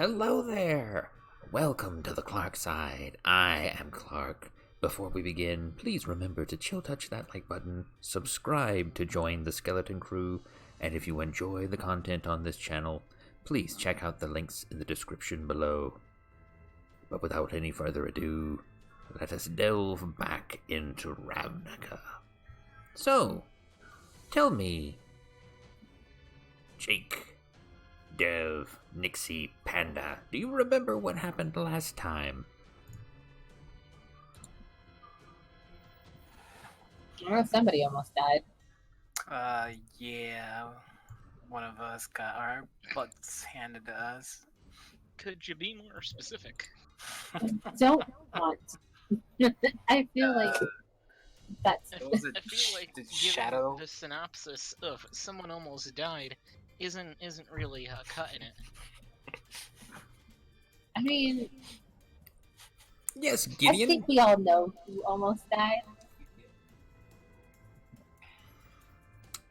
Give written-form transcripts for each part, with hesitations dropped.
Hello there! Welcome to the Clark side. I am Clark. Before we begin, please remember to chill touch that like button, subscribe to join the Skeleton Crew, and if you enjoy the content on this channel, please check out the links in the description below. But without any further ado, let us delve back into Ravnica. So, tell me, Jake, Dev, Nixie, Panda, do you remember what happened last time? Somebody almost died. Yeah. One of us got our butts handed to us. Could you be more specific? Don't want. I feel like that's. I was it I feel like the giving Shadow? the synopsis of someone almost died isn't really cutting it. I mean, Yes, I Gideon. think we all know who almost died.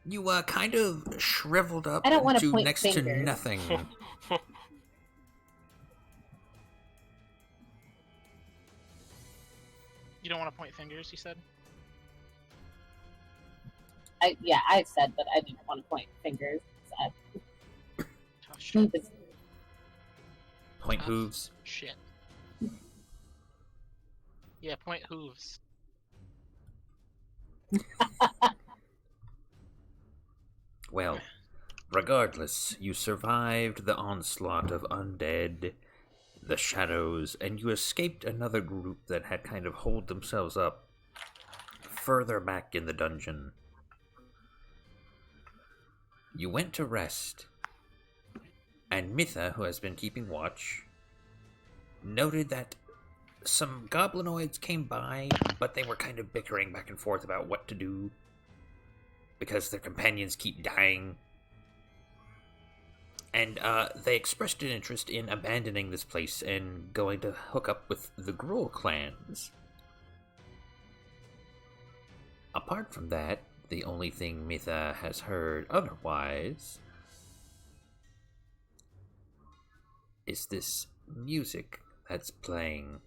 You kind of shriveled up I don't wanna to point next to fingers. nothing. You don't want to point fingers, you said? I said, but I didn't want to point fingers. Oh, shit. Point hooves. Shit. Yeah, point hooves. Well, regardless, you survived the onslaught of undead, the shadows, and you escaped another group that had kind of holed themselves up further back in the dungeon. You went to rest, and Mitha, who has been keeping watch, noted that some goblinoids came by, but they were kind of bickering back and forth about what to do because their companions keep dying. And they expressed an interest in abandoning this place and going to hook up with the Gruul clans. Apart from that, the only thing Mitha has heard otherwise is this music that's playing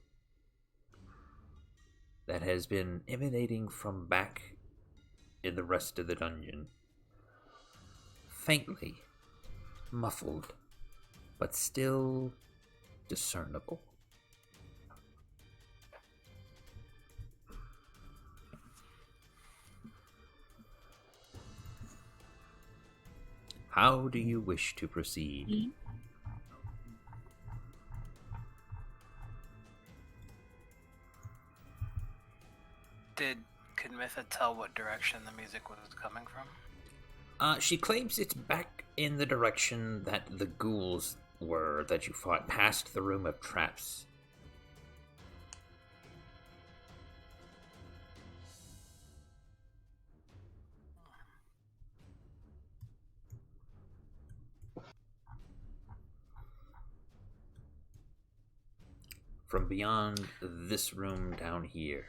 that has been emanating from back in the rest of the dungeon. Faintly, muffled, but still discernible. How do you wish to proceed? Could Mitha tell what direction the music was coming from? She claims it's back in the direction that the ghouls were that you fought, past the room of traps. From beyond this room down here.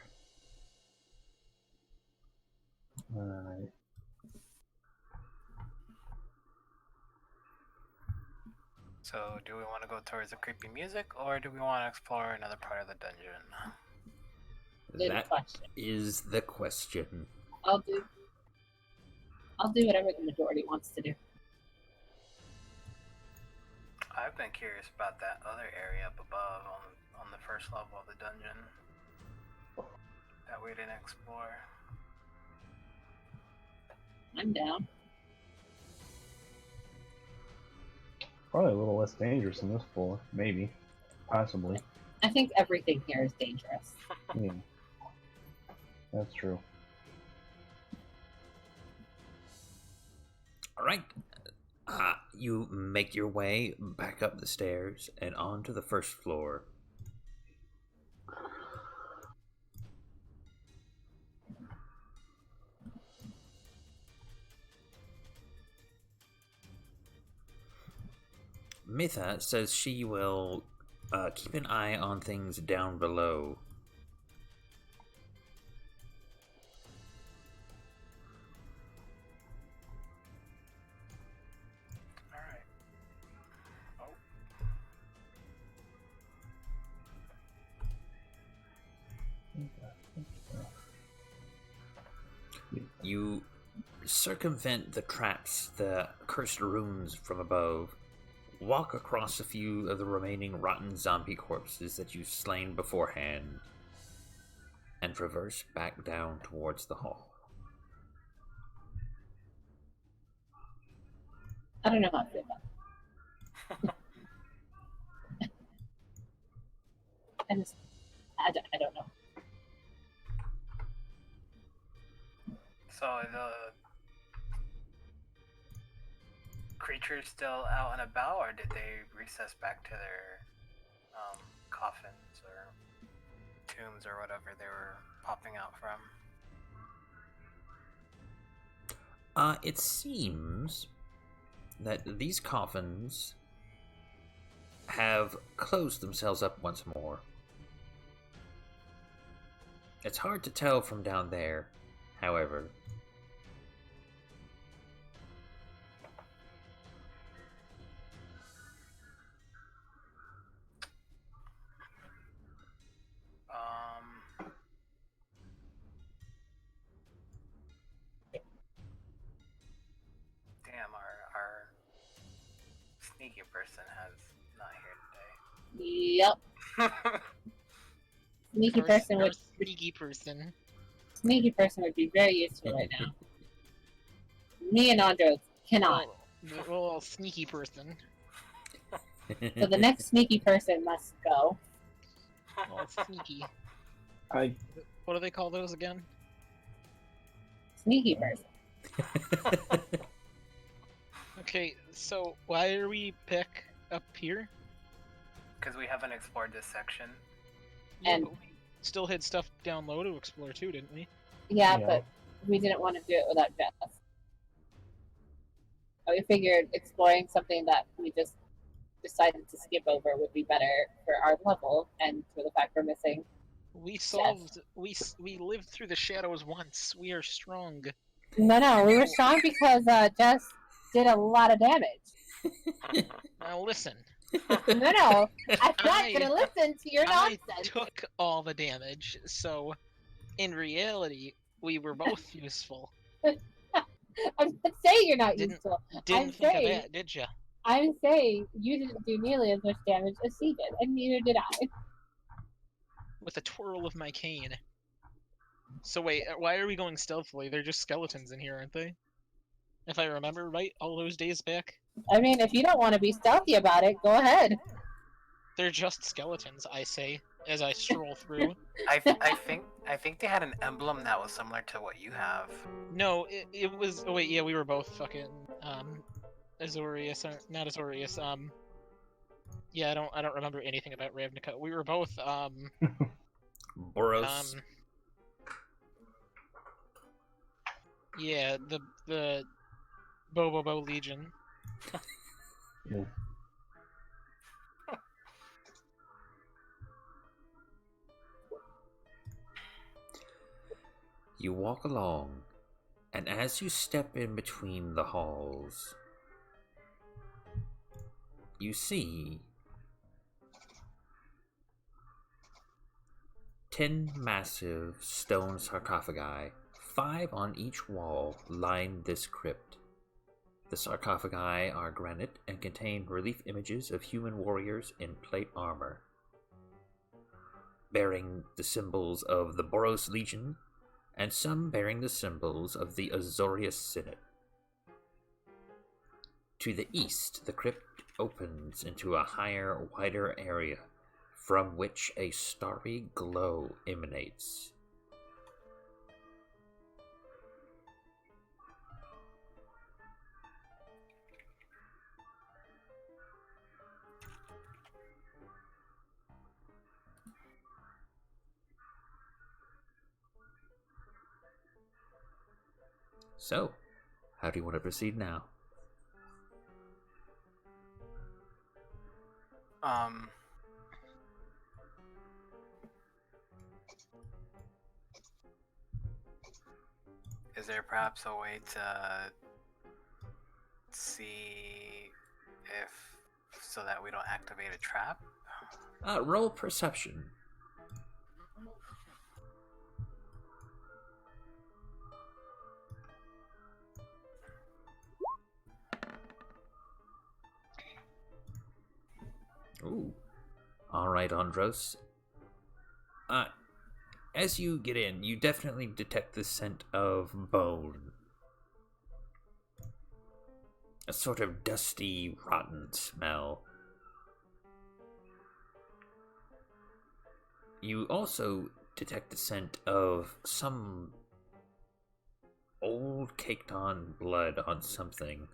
Alright. So, do we want to go towards the creepy music, or do we want to explore another part of the dungeon? Good That question. is the question. I'll do whatever the majority wants to do. I've been curious about that other area up above on the first level of the dungeon that we didn't explore. I'm down. Probably a little less dangerous than this floor. Maybe. Possibly. I think everything here is dangerous. Yeah. That's true. Alright. You make your way back up the stairs and onto the first floor. Mitha says she will keep an eye on things down below. circumvent the traps, the cursed runes from above, walk across a few of the remaining rotten zombie corpses that you've slain beforehand, and traverse back down towards the hall. I don't know how to do that. I don't know. So the creatures still out and about, or did they recess back to their coffins or tombs or whatever they were popping out from? It seems that these coffins have closed themselves up once more. It's hard to tell from down there, however. Damn, our sneaky person has not here Yep. today. Sneaky person Our would sneaky person. would be very useful right now. Me and Andros cannot. Well, sneaky person. So the next sneaky person must go. Well, sneaky. I What do they call those again? Sneaky person. Okay, so why are we pick up here? Because we haven't explored this section. And- but we still had stuff down low to explore too, didn't we? Yeah, Yeah. but we didn't want to do it without Jess. We figured exploring something that we just decided to skip over would be better for our level and for the fact we're missing. We solved. We lived through the shadows once. We are strong. No, we were strong because Jess did a lot of damage. Now listen. No, I'm not I- gonna listen to your I nonsense. took all the damage, so in reality, we were both useful. I'm not saying you're not Didn't- useful. Didn't think of that, did ya? I'm saying you didn't do nearly as much damage as she did, and neither did I. With a twirl of my cane. So wait, why are we going stealthily? They're just skeletons in here, aren't they? If I remember right, all those days back, I mean, if you don't want to be stealthy about it, go ahead. they're just skeletons. I say as I stroll through. I think they had an emblem that was similar to what you have. No, it was. Oh wait, yeah, we were both fucking Azorius, not Azorius. Yeah, I don't remember anything about Ravnica. We were both Boros. yeah, the Bobo Legion. yeah. You walk along, and as you step in between the halls, you see 10 massive stone sarcophagi, 5 on each wall, line this crypt. The sarcophagi are granite and contain relief images of human warriors in plate armor, bearing the symbols of the Boros Legion, and some bearing the symbols of the Azorius Synod. To the east, the crypt opens into a higher, wider area, from which a starry glow emanates. So, how do you want to proceed now? Is there perhaps a way to see if so that we don't activate a trap? Roll perception. Ooh. Alright, Andros. As you get in, you definitely detect the scent of bone. A sort of dusty, rotten smell. You also detect the scent of some old caked on blood on something.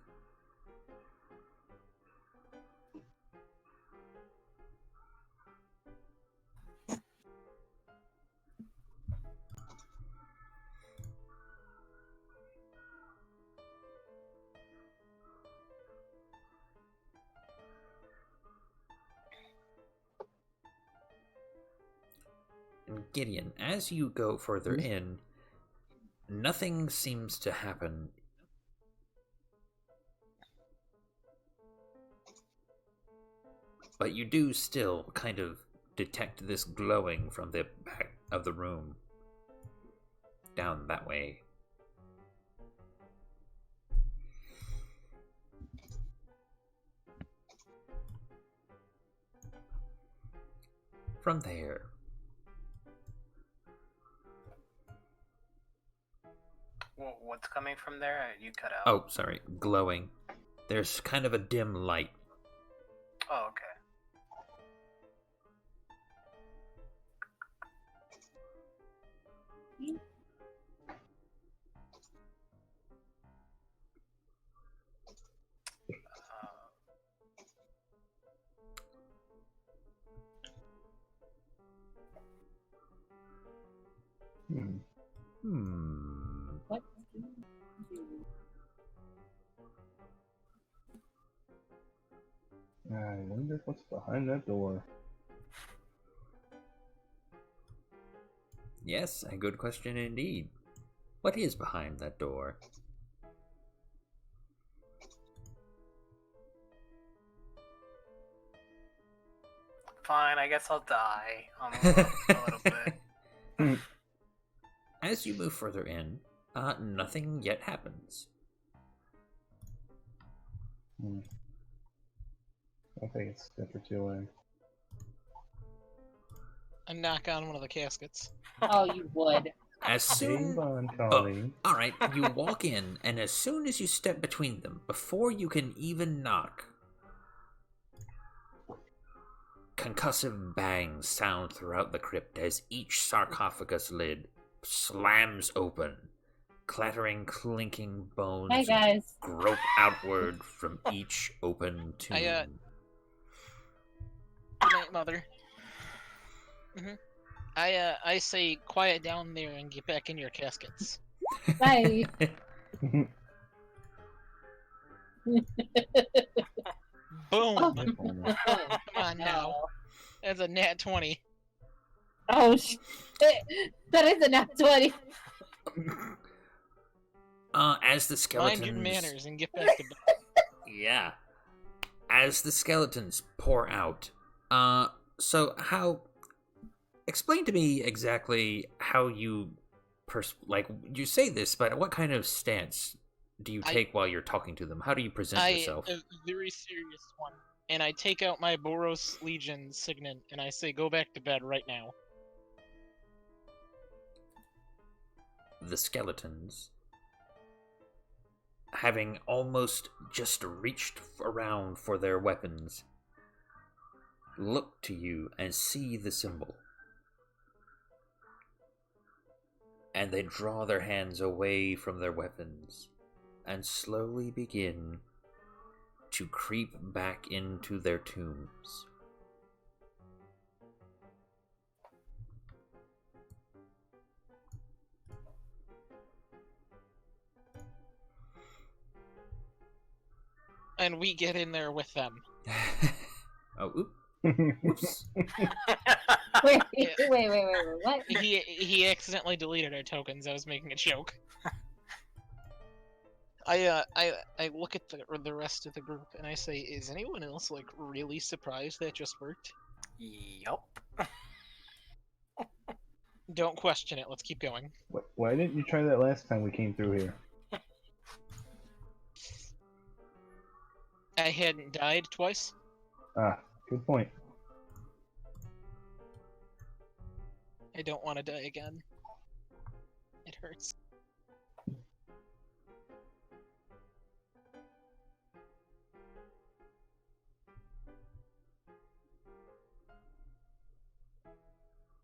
And Gideon, as you go further in, nothing seems to happen. But you do still kind of detect this glowing from the back of the room. Down that way. From there. What's coming from there? You cut out. Oh, sorry. Glowing. There's kind of a dim light. Oh, okay. What? I wonder what's behind that door. Yes, a good question indeed. What is behind that door? Fine, I guess I'll die a little bit. As you move further in, nothing yet happens. I think it's a step or two in. I knock on one of the caskets. Oh, you would. As soon... Save on, Oh, Colleen. alright, you walk in, and as soon as you step between them, before you can even knock, concussive bangs sound throughout the crypt as each sarcophagus lid slams open. Clattering, clinking bones Hi, guys. grope outward from each open tomb. Good night, Mother. I say quiet down there and get back in your caskets. Bye. Boom! Oh. Boom. Come on now. That's a nat 20. Oh, shit. That is a nat 20. As the skeletons... Mind your manners and get back to bed. Yeah. As the skeletons pour out. So how... Explain to me exactly how you... you say this, but what kind of stance do you take while you're talking to them? How do you present yourself? A very serious one. And I take out my Boros Legion signet and I say, go back to bed right now. The skeletons, having almost just reached around for their weapons, look to you and see the symbol. And they draw their hands away from their weapons and slowly begin to creep back into their tombs. And we get in there with them. Oh, oops. Wait, Yeah. wait, what? He accidentally deleted our tokens. I was making a joke. I look at the rest of the group and I say, is anyone else like really surprised that just worked? Yup. Don't question it. Let's keep going. Why didn't you try that last time we came through here? I hadn't died twice. Ah, good point. I don't want to die again. It hurts.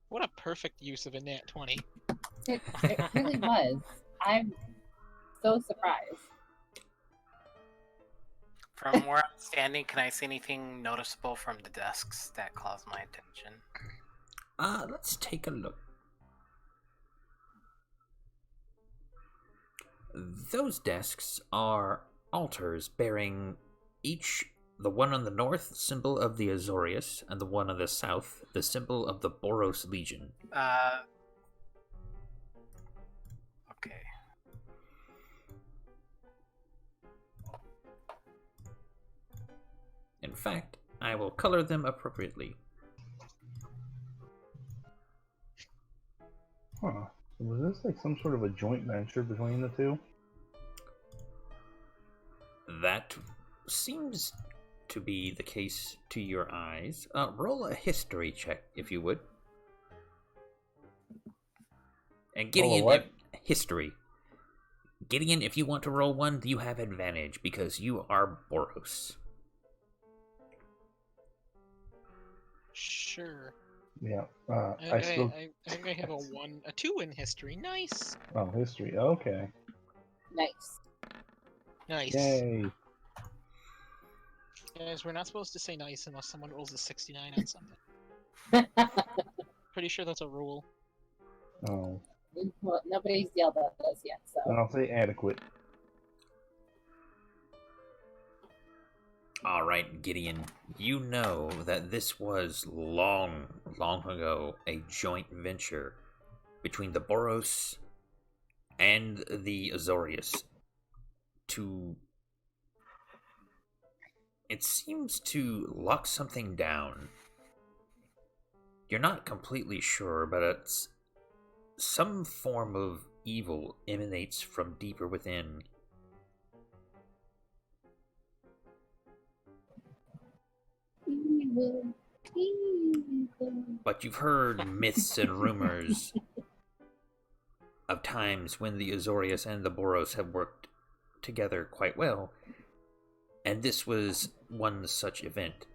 What a perfect use of a nat 20. It really was. I'm so surprised. From where I'm standing, can I see anything noticeable from the desks that caused my attention? Let's take a look. Those desks are altars bearing each the one on the north, symbol of the Azorius, and the one on the south, the symbol of the Boros Legion. Okay. In fact, I will color them appropriately. Huh. Was this like some sort of a joint venture between the two? That seems to be the case to your eyes. Roll a history check, if you would. And Gideon, what? History. Gideon, if you want to roll one, you have advantage because you are Boros. Sure. Yeah. I think I have a 2 in history. Nice. Oh, history. Okay. Nice. Nice. Yay. Guys, we're not supposed to say nice unless someone rolls a 69 on something. Pretty sure that's a rule. Oh. Well, nobody's yelled at us yet, so. Then I'll say adequate. Alright, Gideon, you know that this was long ago a joint venture between the Boros and the Azorius to... It seems to lock something down. You're not completely sure, but it's some form of evil emanates from deeper within. Evil. But you've heard myths and rumors of times when the Azorius and the Boros have worked together quite well, and this was one such event.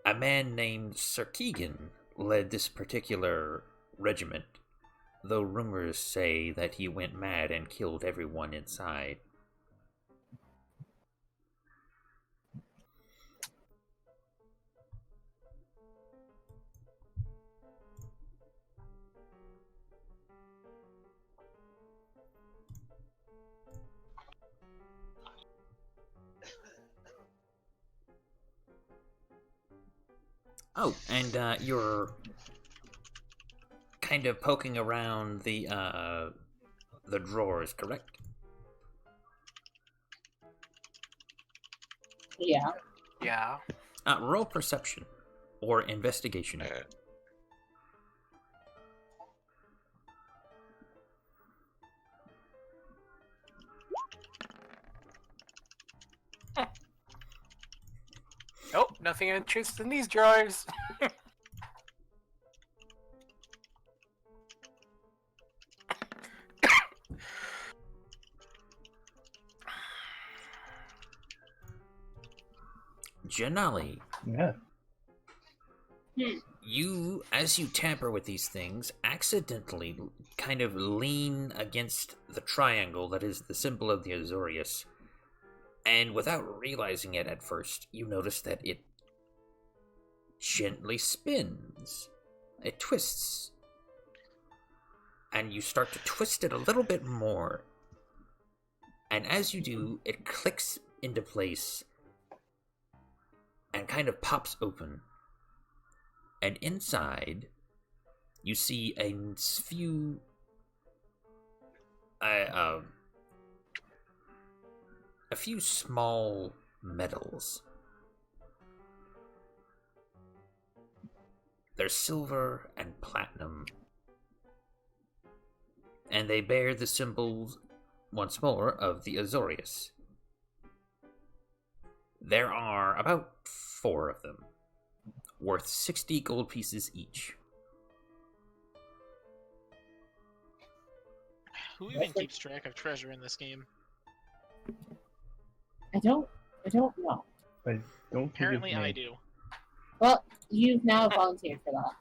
A man named Sir Keegan led this particular regiment, though rumors say that he went mad and killed everyone inside. Oh, and you're kind of poking around the drawers, correct? Yeah. Yeah. Roll perception or investigation. Nope, nothing interesting in these drawers. Janali, Yeah. you, as you tamper with these things, accidentally kind of lean against the triangle that is the symbol of the Azorius. And without realizing it at first, you notice that it gently spins. It twists. And you start to twist it a little bit more. And as you do, it clicks into place and kind of pops open. And inside, you see a few small medals. They're silver and platinum, and they bear the symbols, once more, of the Azorius. There are about 4 of them, worth 60 gold pieces each. Who even keeps track of treasure in this game? I don't know. I don't think Apparently it's me. I do. Well, you've now volunteered for that.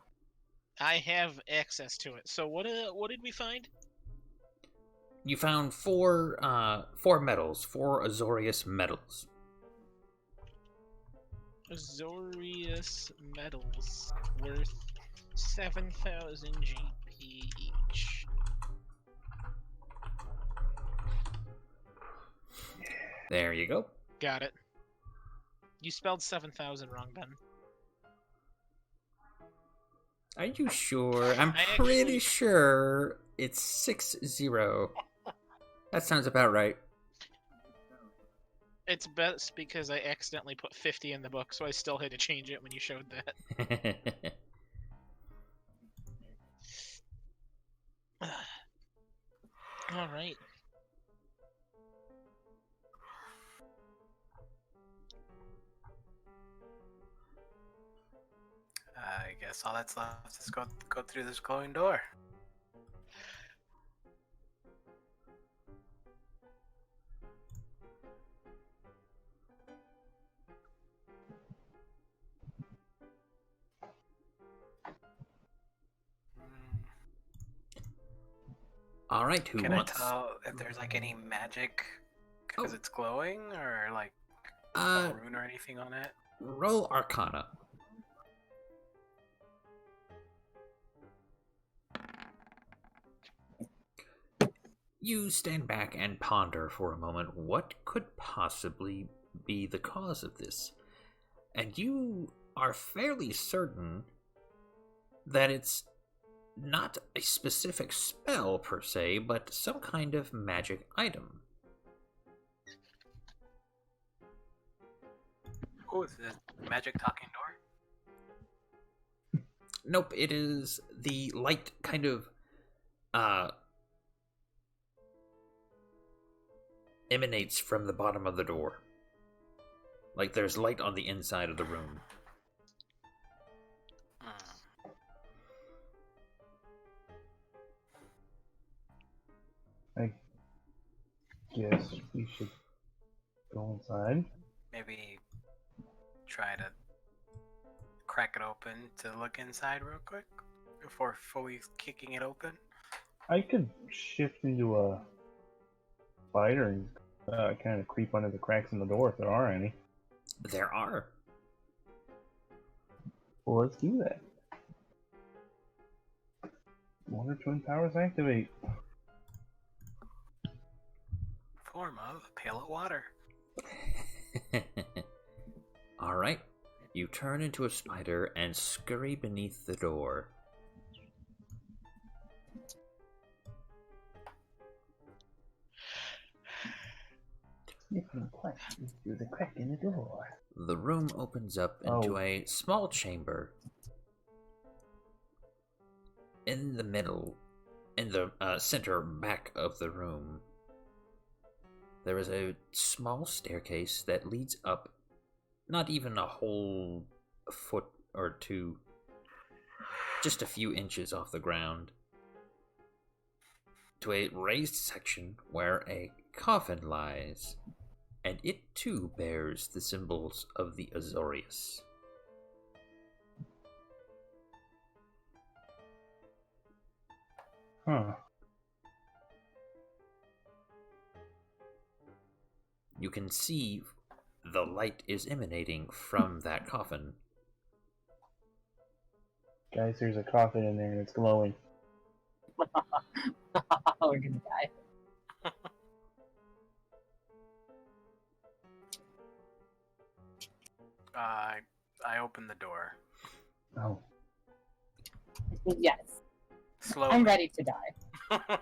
I have access to it. So what did we find? You found four medals, 4 Azorius medals. Azorius medals worth 7,000 GP each. There you go. Got it. You spelled 7,000 wrong, Ben. Are you sure? I'm I pretty actually- sure it's 60. That sounds about right. It's best because I accidentally put 50 in the book, so I still had to change it when you showed that. Alright. I guess all that's left is go through this glowing door. All right, who Can wants? I tell if there's like any magic because Oh. it's glowing, or like Uh, a rune or anything on it? roll Arcana. You stand back and ponder for a moment what could possibly be the cause of this. And you are fairly certain that it's not a specific spell per se, but some kind of magic item. Oh, is it magic talking door? Nope, it is the light kind of emanates from the bottom of the door. Like there's light on the inside of the room. I guess we should go inside. Maybe try to crack it open to look inside real quick before fully kicking it open. I could shift into a spider and kind of creep under the cracks in the door if there are any. There are. Well, let's do that. Wonder Twin Powers activate. Form of a pail of water. Alright. You turn into a spider and scurry beneath the door. Sniffing questions through the crack in the door. The room opens up into Oh. a small chamber. In the middle, in the center back of the room, there is a small staircase that leads up not even a whole foot or two, just a few inches off the ground, to a raised section where a coffin lies, and it too bears the symbols of the Azorius. Huh. You can see the light is emanating from that coffin. Guys, there's a coffin in there and it's glowing. We're gonna die. I open the door Oh. Yes, slowly. I'm ready to die.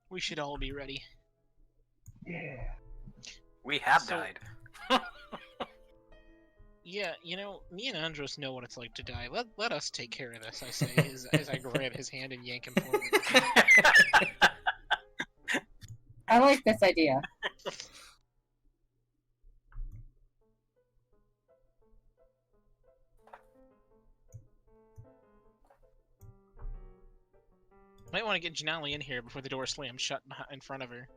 We should all be ready. Yeah. We have So- died. Yeah, you know, me and Andros know what it's like to die. Let us take care of this, I say, as I grab his hand and yank him forward. I like this idea. Might want to get Janelle in here before the door slams shut in front of her.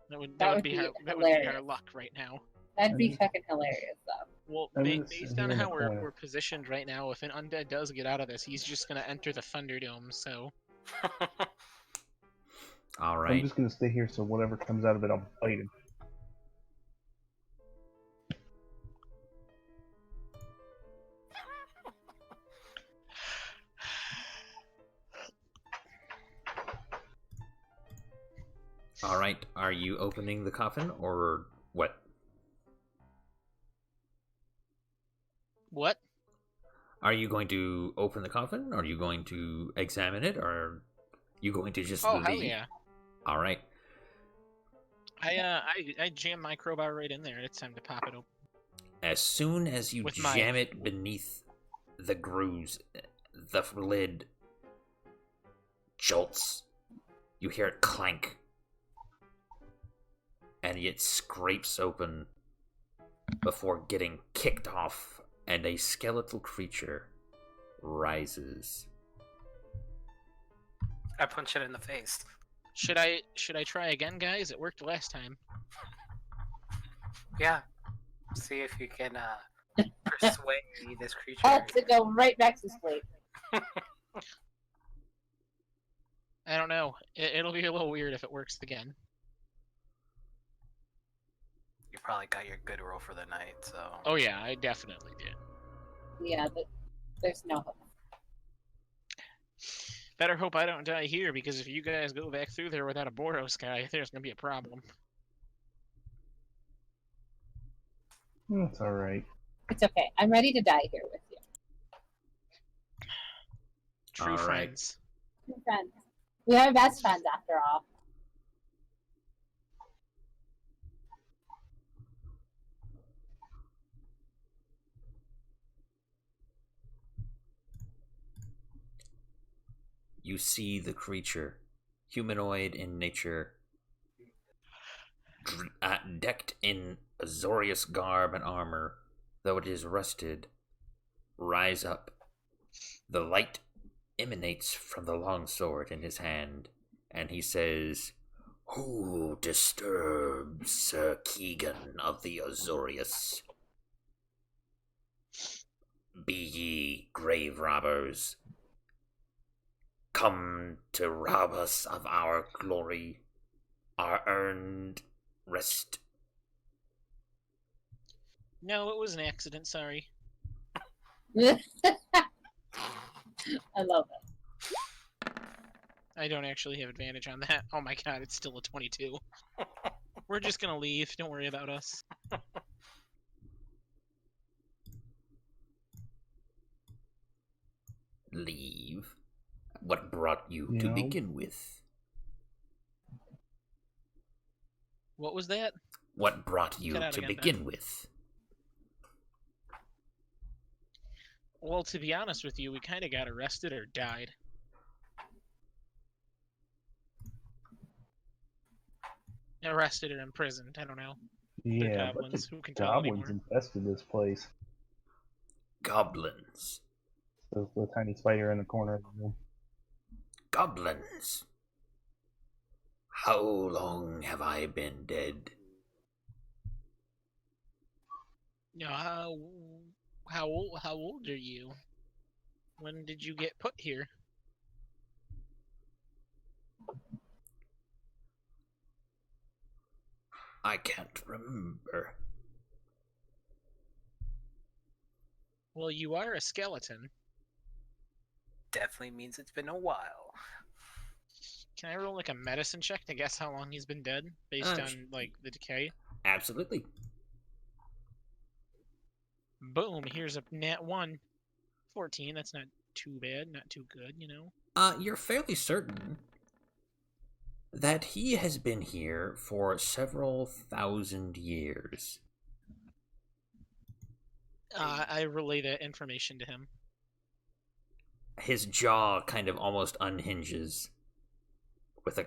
That would That would be be our hilarious. luck right now. That'd be fucking hilarious, though. Well, I'm gonna based sit on here in how the we're corner. positioned right now, if an undead does get out of this, he's just gonna enter the Thunderdome. So All I'm right. just gonna stay here, so whatever comes out of it, I'll bite him. All right. Are you opening the coffin or what? what? Are you going to open the coffin? Are you going to examine it? Or are you going to just Oh leave? hell yeah! All right. I jam my crowbar right in there. It's time to pop it open. As soon as you With my- jam it beneath the grooves, the lid jolts. You hear it clank. And it scrapes open before getting kicked off, and a skeletal creature rises. I punch it in the face. Should I try again, guys? It worked last time. Yeah. See if you can persuade this creature. To go right back to sleep. I don't know. It'll be a little weird if it works again. You probably got your good roll for the night, so. Oh yeah, I definitely did. Yeah, but there's no hope. Better hope I don't die here, because if you guys go back through there without a Boros guy, there's gonna be a problem. It's alright. It's okay. I'm ready to die here with you. True All right. friends. We're friends. We are best friends after all. You see the creature, humanoid in nature, decked in Azorius garb and armor, though it is rusted, rise up. The light emanates from the long sword in his hand, and he says, "Who disturbs Sir Keegan of the Azorius? Be ye grave robbers, come to rob us of our glory, our earned rest." No, it was an accident. Sorry. I love it. I don't actually have advantage on that. Oh my god, it's still a 22. We're just gonna leave. Don't worry about us. Leave? What brought you to No. begin with? What was that? What brought you Cut out to again, begin with? Well, to be honest with you, we kind of got arrested or died. Arrested or imprisoned. I don't know. Yeah, but goblins the who can tell goblins anymore. infested this place. Goblins. The tiny spider in the corner of the room. Goblins. How long have I been dead? No, how old are you? When did you get put here? I can't remember. Well, you are a skeleton. Definitely means it's been a while. Can I roll like a medicine check to guess how long he's been dead based on like the decay? Absolutely. Boom, here's a nat 1. 14, that's not too bad, not too good, you know? You're fairly certain that he has been here for several thousand years. I relay that information to him. His jaw kind of almost unhinges with a...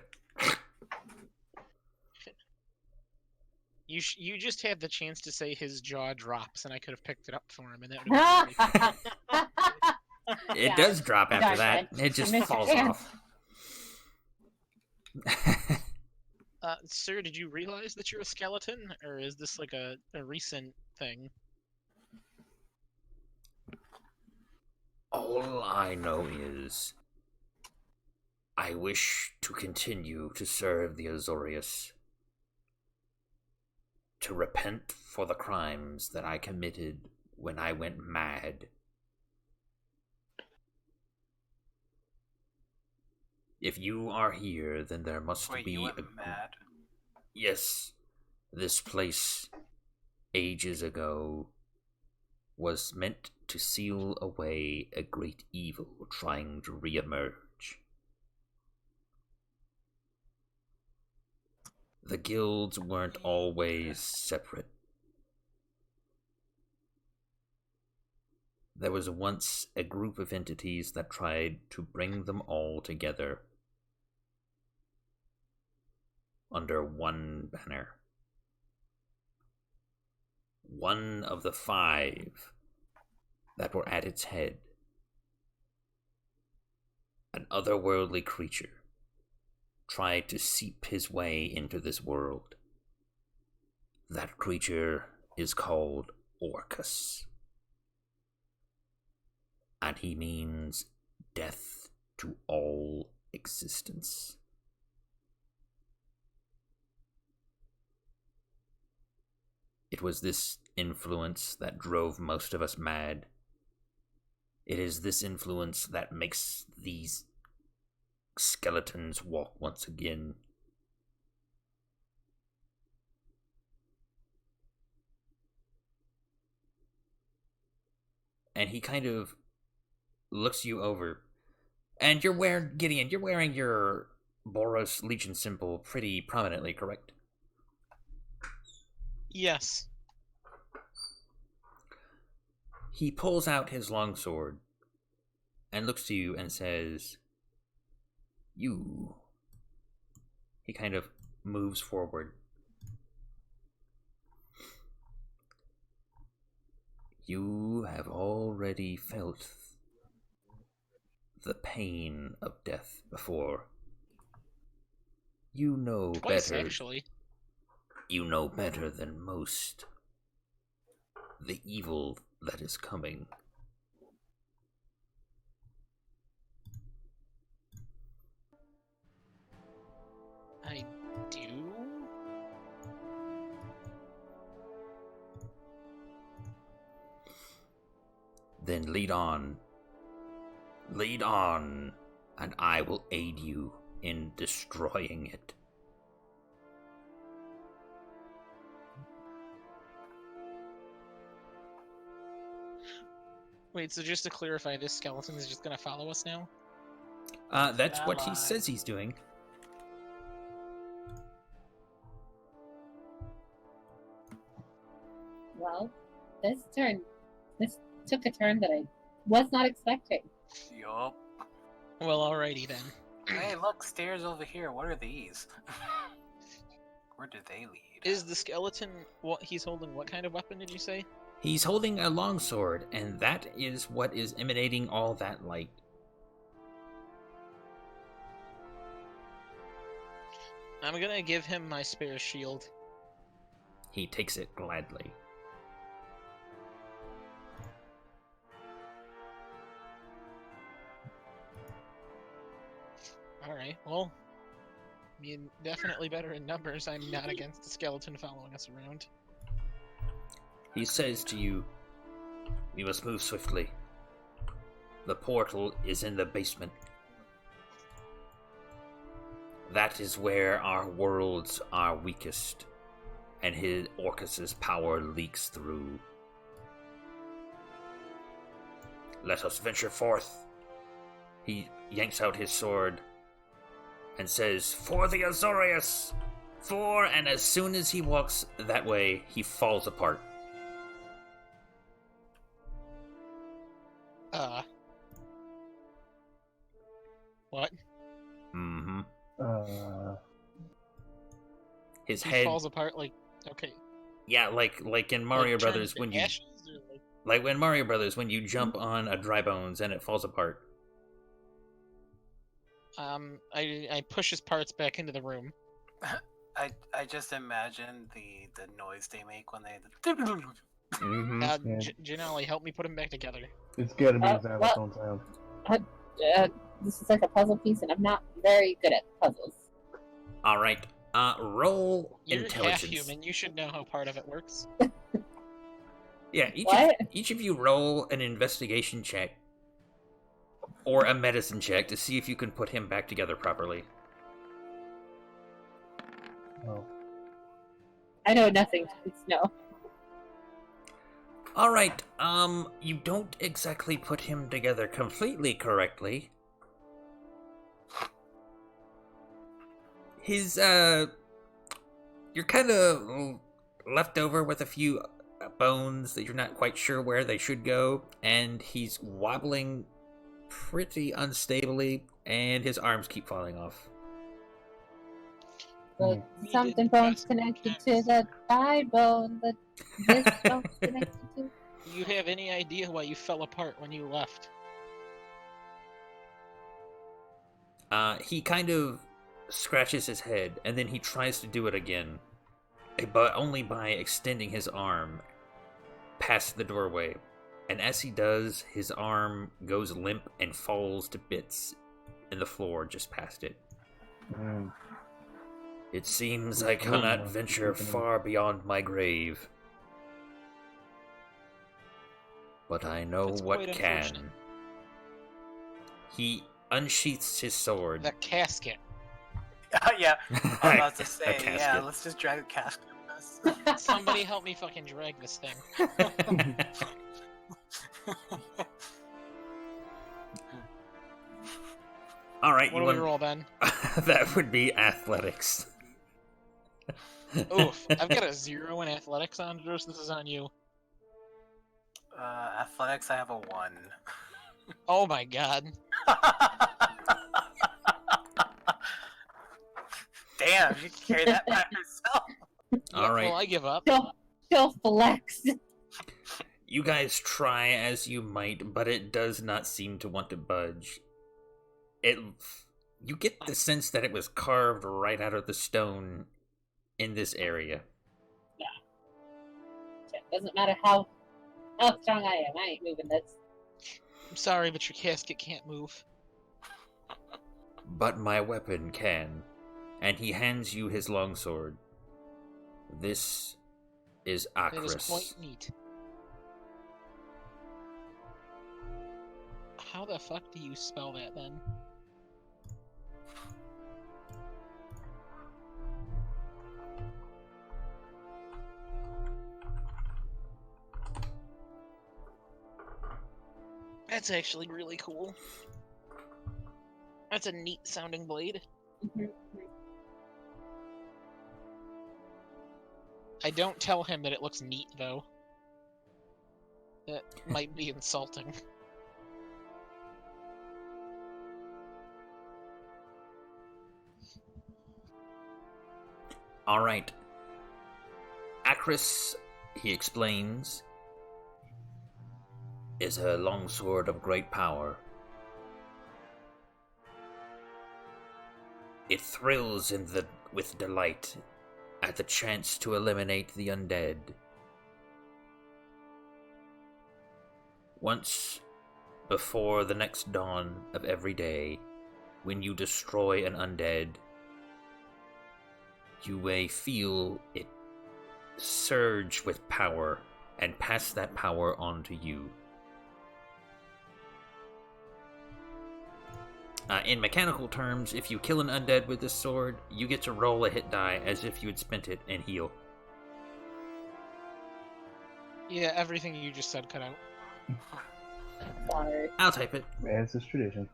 You just had the chance to say his jaw drops, and I could have picked it up for him, and that would have been great. It does drop after that. It just Mr. falls Chance. off. Sir, did you realize that you're a skeleton, or is this like a recent thing? All I know is I wish to continue to serve the Azorius, to repent for the crimes that I committed when I went mad. If you are here, then there must Wait, be you went a... mad? Yes, this place, ages ago, was meant to seal away a great evil trying to reemerge. The guilds weren't always separate. There was once a group of entities that tried to bring them all together under one banner. One of the 5 that were at its head, an otherworldly creature, tried to seep his way into this world. That creature is called Orcus, and he means death to all existence. It was this influence that drove most of us mad. It is this influence that makes these skeletons walk once again. And he kind of looks you over. And you're wearing, Gideon, you're wearing your Boros Legion symbol pretty prominently, correct? Yes. He pulls out his longsword and looks to you and says, "You." He kind of moves forward. "You have already felt the pain of death before. You know Twice, better. actually. You know better than most the evil that is coming. I do? Then lead on. Lead on, and I will aid you in destroying it." Wait, so just to clarify, this skeleton is just gonna follow us now? That's what he Ally. says he's doing. Well, this took a turn that I was not expecting. Yup. Well, alrighty then. Hey, look, stairs over here. What are these? Where do they lead? Is the skeleton what he's holding? What kind of weapon did you say? He's holding a longsword, and that is what is emanating all that light. I'm gonna give him my spare shield. He takes it gladly. Alright, well, I mean, definitely better in numbers. I'm not against the skeleton following us around. He says to you, "We must move swiftly. The portal is in the basement. That is where our worlds are weakest, and his Orcus's power leaks through. Let us venture forth." He yanks out his sword and says, "For the Azorius! For," and as soon as he walks that way, he falls apart. What? Mm-hmm. His He head falls apart like, okay. Yeah, like in Mario like, turns Brothers to when you ashes, or like... like when Mario Brothers when you jump on a dry bones and it falls apart. I push his parts back into the room. I just imagine the noise they make when they. Mm-hmm. Yeah. Janelle, help me put him back together. It's gotta be a well- xylophone sound. This is like a puzzle piece, and I'm not very good at puzzles. All right. Roll You're intelligence. half human. You should know how part of it works. Yeah, What? each of you roll an investigation check or a medicine check to see if you can put him back together properly. Oh. I know nothing. No. All right. You don't exactly put him together completely correctly. His you're kind of left over with a few bones that you're not quite sure where they should go, and he's wobbling pretty unstably, and his arms keep falling off. The We something did bone's best connected to checks. the thigh bone. The this bone's connected to. Do you have any idea why you fell apart when you left? He kind of scratches his head, and then he tries to do it again, but only by extending his arm past the doorway. And as he does, his arm goes limp and falls to bits in the floor just past it. Mm. It seems I cannot venture far beyond my grave. But I know That's what quite can. unfortunate. He unsheaths his sword. The casket. Yeah, I'm about to A say, yeah, casket. let's just drag the casket with us. Somebody help me fucking drag this thing. All right, What you do we want... roll, Ben? That would be athletics. Oof, I've got a 0 in athletics, Andros. This is on you. Athletics, I have a 1. Oh my god. Damn, you can carry that by yourself. All right. Well, I give up. She'll flex. You guys try as you might, but it does not seem to want to budge. You get the sense that it was carved right out of the stone in this area. Doesn't matter how strong I am. I ain't moving this. I'm sorry, but your casket can't move. But my weapon can. And he hands you his longsword. This is That is Akris. quite neat. How the fuck do you spell that then? That's actually really cool. That's a neat sounding blade. I don't tell him that it looks neat, though. That might be insulting. All right. Akris, he explains, is a longsword of great power. It thrills with delight at the chance to eliminate the undead. Once before the next dawn of every day, when you destroy an undead, you may feel it surge with power and pass that power on to you. In mechanical terms, if you kill an undead with this sword, you get to roll a hit die as if you had spent it and heal. Yeah, everything you just said cut out. Sorry. I'll type it. As is tradition.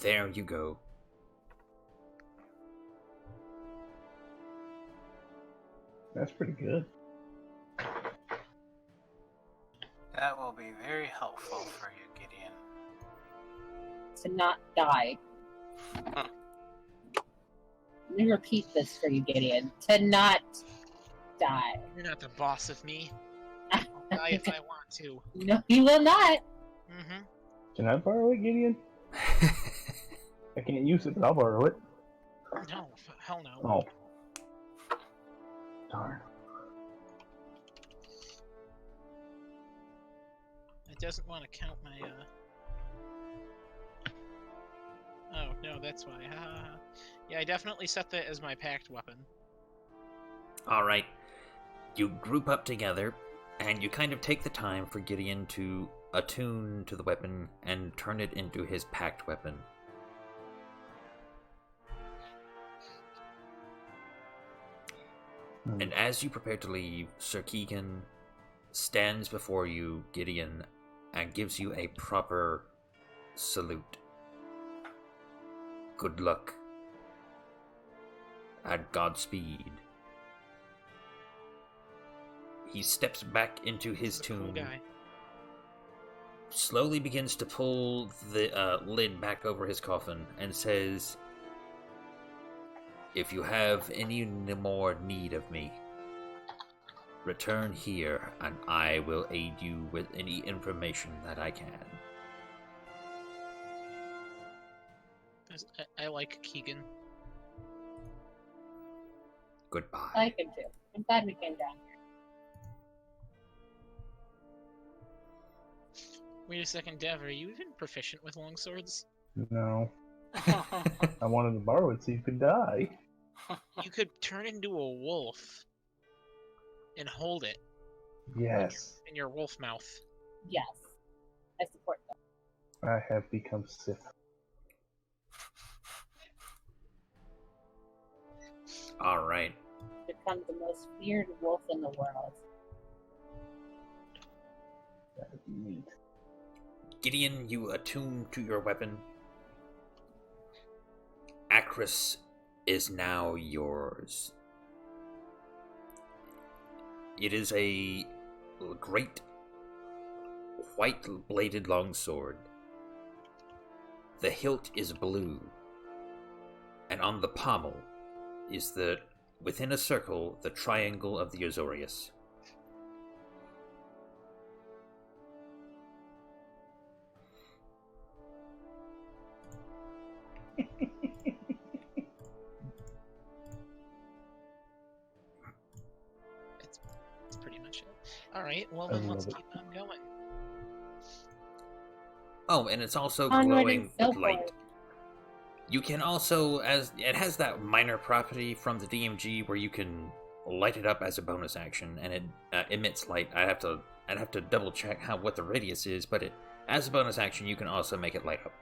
There you go. That's pretty good. That will be very helpful for you, Gideon. To not die. Let me repeat this for you, Gideon. To not die. You're not the boss of me. I'll die if I want to. No, you will not. Mm-hmm. Can I borrow it, Gideon? I can't use it, but I'll borrow it. No, hell no. Oh. Darn. It doesn't want to count my, Oh, no, that's why. Yeah, I definitely set that as my packed weapon. Alright. You group up together, and you kind of take the time for Gideon to attune to the weapon and turn it into his packed weapon. And as you prepare to leave, Sir Keegan stands before you, Gideon, and gives you a proper salute. Good luck. And Godspeed. He steps back into his He's a cool tomb, guy. slowly begins to pull the lid back over his coffin, and says, "If you have any more need of me, return here, and I will aid you with any information that I can." I like Keegan. Goodbye. I like him too. I'm glad we came down here. Wait a second, Dev, are you even proficient with longswords? No. I wanted to borrow it so you could die. You could turn into a wolf and hold it Yes. in your wolf mouth. Yes. I support that. I have become Sith. Alright. Become the most feared wolf in the world. That would be neat. Gideon, you attune to your weapon. Acris is now yours. It is a great white-bladed longsword. The hilt is blue, and on the pommel is within a circle, the triangle of the Azorius. That's pretty much it. Alright, well I then let's love it. keep on going. Oh, and it's also Onward glowing and so with light. forth. You can also, as it has that minor property from the DMG where you can light it up as a bonus action, and it emits light. I'd have to double check what the radius is, but as a bonus action, you can also make it light up.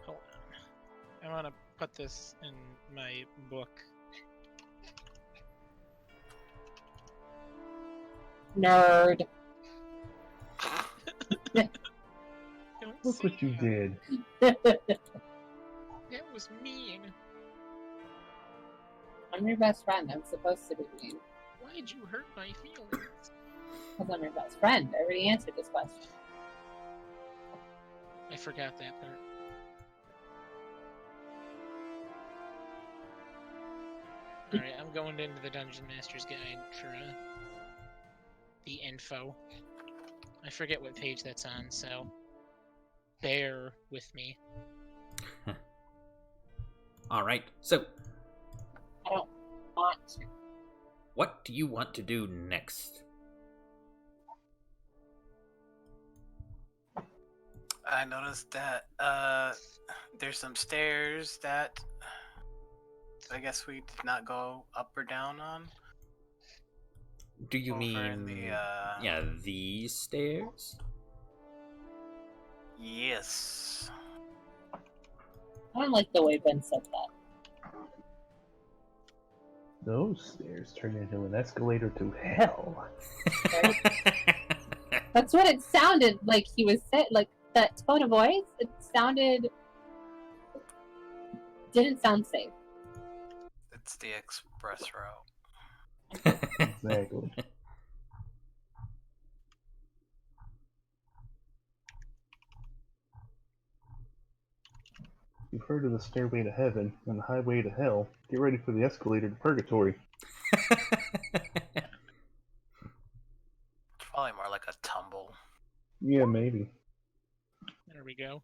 Hold on. I want to put this in my book. Nerd. Don't Look say what you that. did. That was mean. I'm your best friend. I'm supposed to be mean. Why'd you hurt my feelings? Because I'm your best friend. I already answered this question. I forgot that part. Alright, I'm going into the Dungeon Master's Guide for the info. I forget what page that's on, so bear with me. Alright, so I don't want to. what do you want to do next? I noticed that there's some stairs that I guess we did not go up or down on. Do you Over mean in the, these stairs? Yes. I don't like the way Ben said that. Those stairs turn into an escalator to hell. Right? That's what it sounded like he was saying. Like, that tone of voice, it didn't sound safe. It's the express route. Exactly. You've heard of the stairway to heaven and the highway to hell. Get ready for the escalator to purgatory. It's probably more like a tumble. Yeah, maybe. There we go.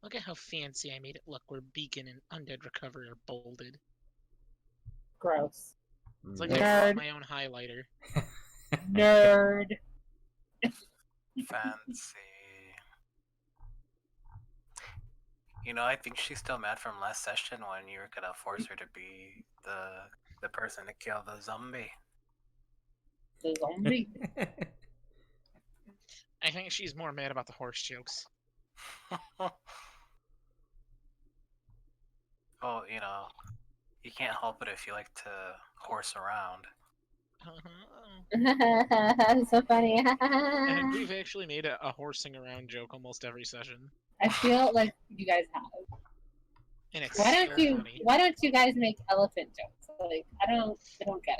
Look at how fancy I made it look where Beacon and Undead Recovery are bolded. Gross. It's like Nerd. I brought my own highlighter. Nerd. Fancy. You know, I think she's still mad from last session when you were gonna force her to be the person to kill the zombie. The zombie. I think she's more mad about the horse jokes. Oh, you know, you can't help it if you like to horse around. So funny. And we've actually made a horsing around joke almost every session. I feel like you guys have. And it's Why so don't you? funny. Why don't you guys make elephant jokes? Like I don't get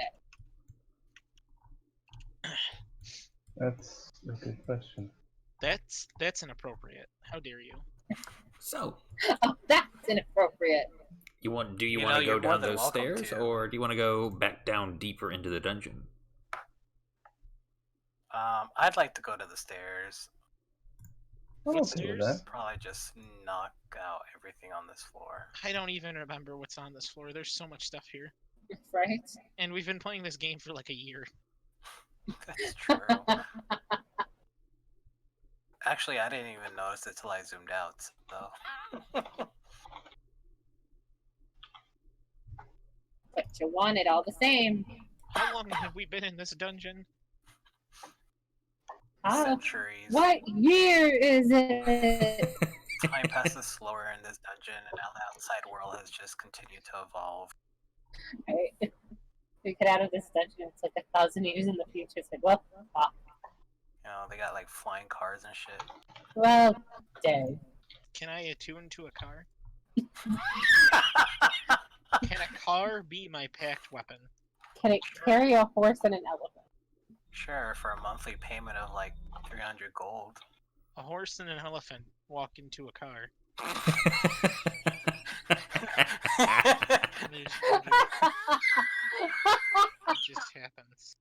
it. That's a good question. That's inappropriate. How dare you? So, Oh, that's inappropriate. do you You want know, to you're go more down than those welcome stairs, to. or do you want to go back down deeper into the dungeon? I'd like to go to the stairs. I'm What okay with stairs? that. Probably just knock out everything on this floor. I don't even remember what's on this floor. There's so much stuff here. Right? And we've been playing this game for like a year. That's true. Actually, I didn't even notice it till I zoomed out, so. But you want it all the same. How long have we been in this dungeon? Centuries. What year is it? Time passes slower in this dungeon, and now the outside world has just continued to evolve. Right? If we get out of this dungeon, it's like 1,000 years in the future. It's like, well, fuck. You know, they got like flying cars and shit. Well, dang. Can I attune to a car? Can a car be my packed weapon? Can it carry a horse and an elephant? Sure, for a monthly payment of like 300 gold. A horse and an elephant walk into a car. It just happens.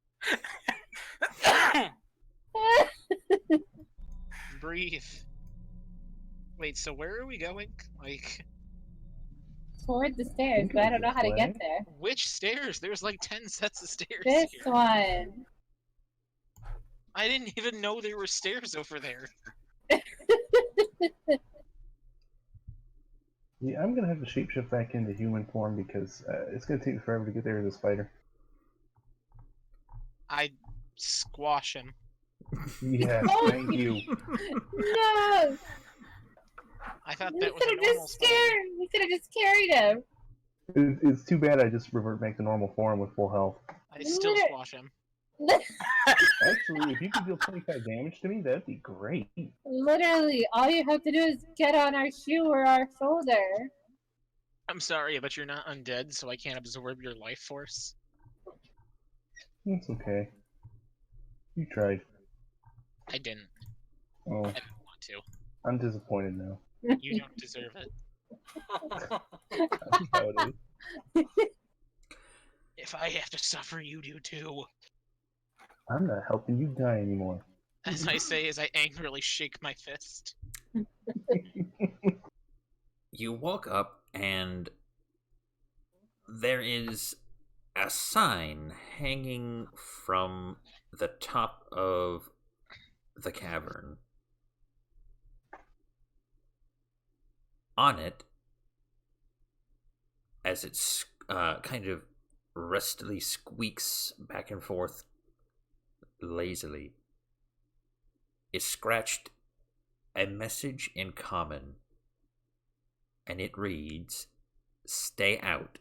Breathe. Wait, so where are we going? Like, Toward the stairs, but I don't know how to get there. which stairs? There's like 10 sets of stairs This here. one. I didn't even know there were stairs over there. Yeah, I'm gonna have to shapeshift back into human form because it's gonna take forever to get there to this fighter. I'd squash him. Yes, thank you. No! I thought We that was could a have normal just spider. scared. We could have just carried him. It's too bad I just revert back to normal form with full health. I'd still Liter- squash him. Actually, if you could deal 25 damage to me, that'd be great. Literally, all you have to do is get on our shoe or our shoulder. I'm sorry, but you're not undead, so I can't absorb your life force. It's okay. You tried. I didn't. Oh, I didn't want to. I'm disappointed now. You don't deserve it. That's how it is. If I have to suffer, you do too. I'm not helping you die anymore. As I say as I angrily shake my fist. You walk up, and there is a sign hanging from the top of the cavern. On it, as it kind of restily squeaks back and forth lazily, is scratched a message in common, and it reads, "Stay out,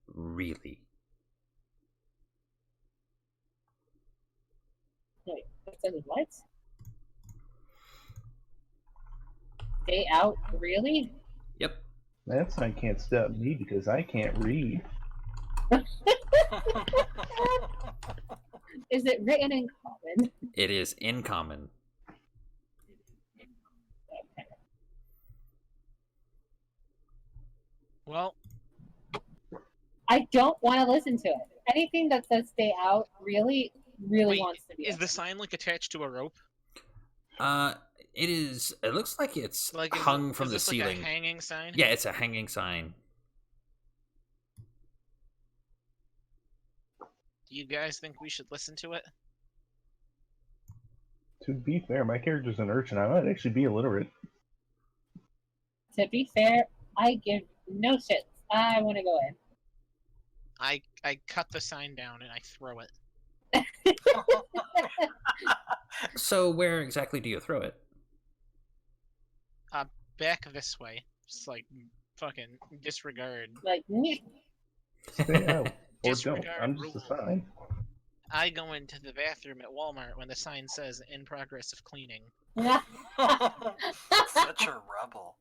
really." Wait, it says what? Stay out? Really? Yep. That sign can't stop me because I can't read. Is it written in common? It is in common. Well, I don't want to listen to it. Anything that says stay out really wait, wants to be. is the sign like attached to a rope? It is. It looks like it's Like hung from is the this ceiling. Like a hanging sign? Yeah, it's a hanging sign. Do you guys think we should listen to it? To be fair, my character's an urchin. I might actually be illiterate. To be fair, I give no shits. I want to go in. I cut the sign down and I throw it. So where exactly do you throw it? Back this way. Just like fucking disregard. Like, nyeh. Stay out. Or don't. Disregard I'm just a rule. sign. I go into the bathroom at Walmart when the sign says "in progress of cleaning." Such a rebel.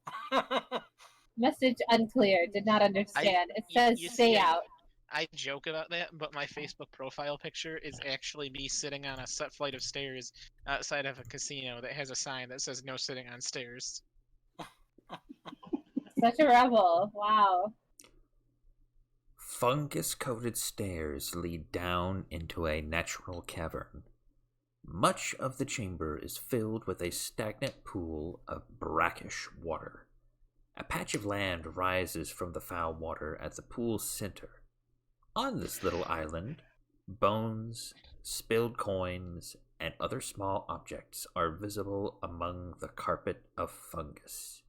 Message unclear. Did not understand. It says you stay see, out. I joke about that, but my Facebook profile picture is actually me sitting on a set flight of stairs outside of a casino that has a sign that says "no sitting on stairs." Such a rebel. Wow. Fungus-coated stairs lead down into a natural cavern. Much of the chamber is filled with a stagnant pool of brackish water. A patch of land rises from the foul water at the pool's center. On this little island, bones, spilled coins, and other small objects are visible among the carpet of fungus.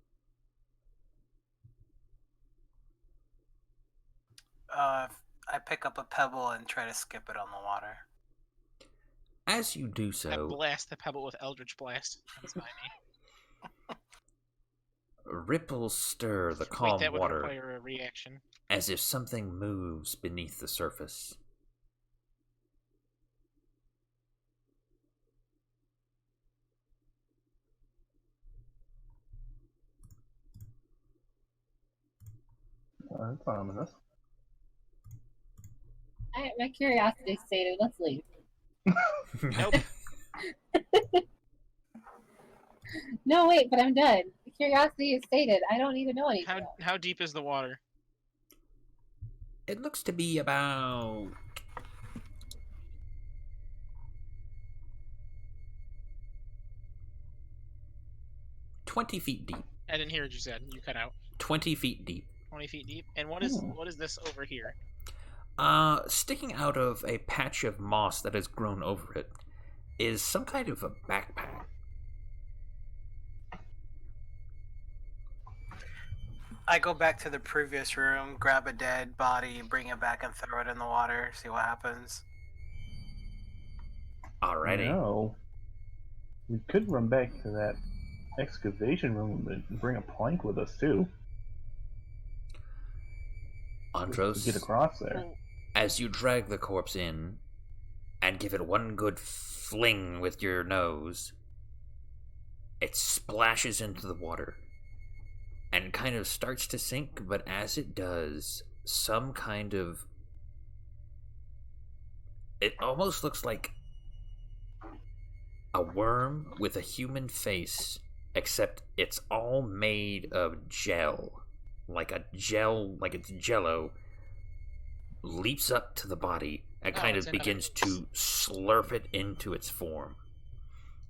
I pick up a pebble and try to skip it on the water. As you do I so, blast the pebble with Eldritch Blast. That's by me. ripples stir the Wait, calm that would water require a reaction. as if something moves beneath the surface. That's ominous. Alright, my curiosity stated. Let's leave. Nope. No, wait, but I'm done. Curiosity is stated. I don't need to know anything. How deep is the water? It looks to be about 20 feet deep. I didn't hear what you said. You cut out. 20 feet deep. 20 feet deep. And what is this over here? Sticking out of a patch of moss that has grown over it is some kind of a backpack. I go back to the previous room, grab a dead body, bring it back and throw it in the water, see what happens. Alrighty. No. We could run back to that excavation room and bring a plank with us too. Andros, To get across there. as you drag the corpse in and give it one good fling with your nose, it splashes into the water and kind of starts to sink, but as it does, some kind of... It almost looks like a worm with a human face, except it's all made of gel. Like it's jello, leaps up to the body and kind of begins to slurp it into its form.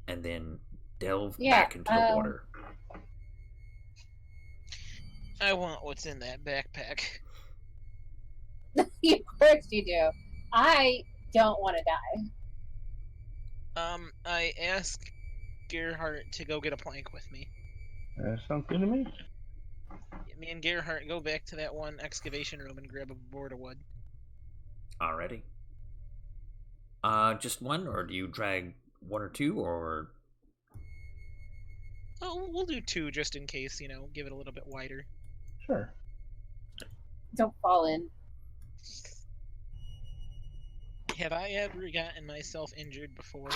And then delve back into the water. I want what's in that backpack. Of course you do. I don't want to die. I ask Gerhardt to go get a plank with me. That sounds good to me. Me and Gerhardt go back to that one excavation room and grab a board of wood. Alrighty. Just one, or do you drag one or two, or... Oh, we'll do two just in case, give it a little bit wider. Sure. Don't fall in. Have I ever gotten myself injured before?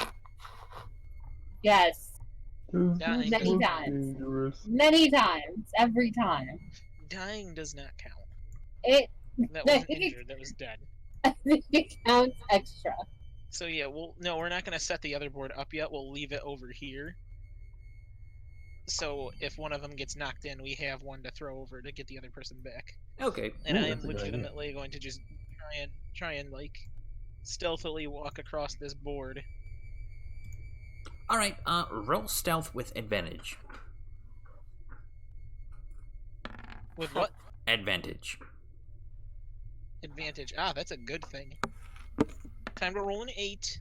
Yes, Dying Many doesn't times. Dangerous. many times, every time. Dying does not count. It That wasn't injured. That was dead. I think it counts extra. So yeah, no, we're not gonna set the other board up yet. We'll leave it over here. So if one of them gets knocked in, we have one to throw over to get the other person back. Okay. And Ooh, I am that's a good idea. legitimately going to just try and like stealthily walk across this board. All right. Roll stealth with advantage. With what? Advantage. Advantage. Ah, that's a good thing. Time to roll an 8.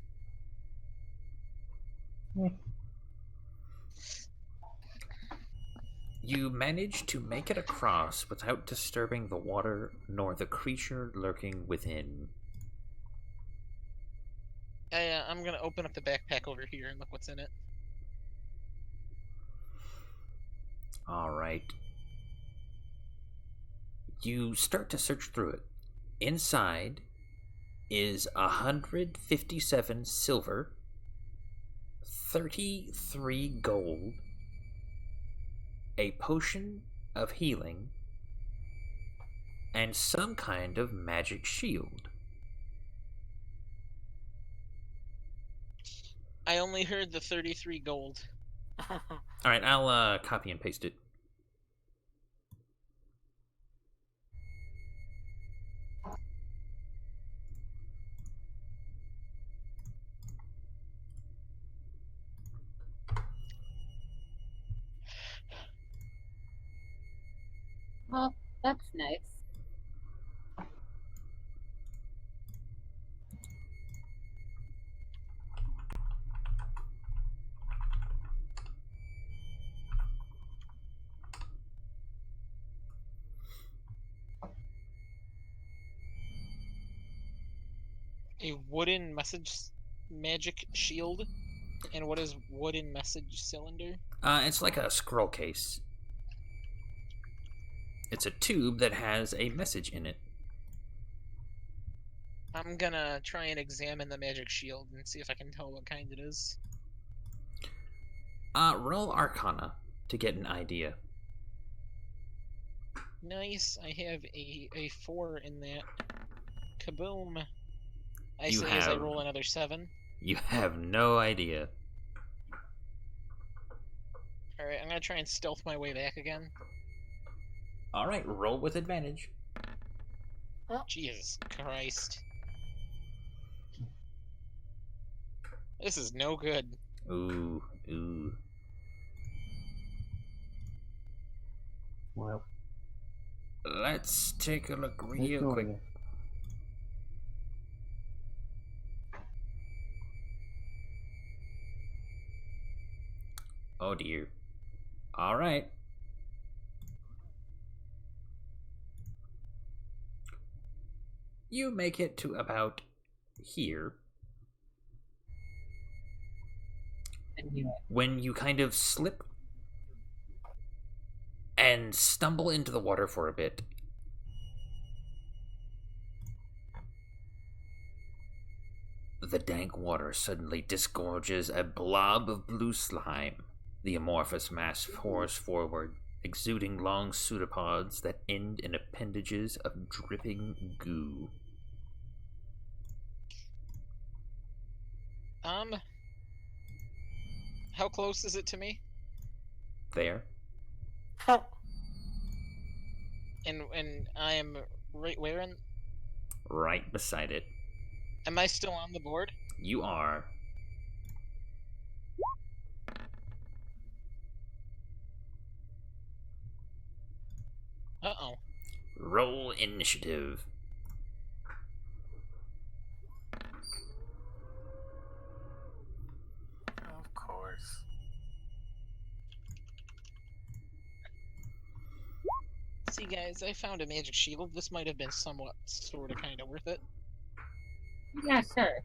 You manage to make it across without disturbing the water nor the creature lurking within. I'm gonna open up the backpack over here and look what's in it. All right. You start to search through it. Inside is 157 silver, 33 gold, a potion of healing, and some kind of magic shield. I only heard the 33 gold. All right, I'll copy and paste it. Well, that's nice. A wooden magic shield. And what is wooden message cylinder? It's like a scroll case. It's a tube that has a message in it. I'm gonna try and examine the magic shield and see if I can tell what kind it is. Roll Arcana to get an idea. Nice. I have a 4 in that. Kaboom. I You say as I have- roll another 7. You have no idea. Alright, I'm gonna try and stealth my way back again. All right, roll with advantage. Jesus Christ. This is no good. Ooh. Well, Let's take a look let's real go quick. there. Oh dear. All right. You make it to about here I knew it. when you kind of slip and stumble into the water for a bit. The dank water suddenly disgorges a blob of blue slime. The amorphous mass pours forward, exuding long pseudopods that end in appendages of dripping goo. How close is it to me? There. And I am right where in? Right beside it. Am I still on the board? You are. Uh-oh. Roll initiative. Of course. See, guys, I found a magic shield. This might have been somewhat, sort of, kind of worth it. Yeah, sure.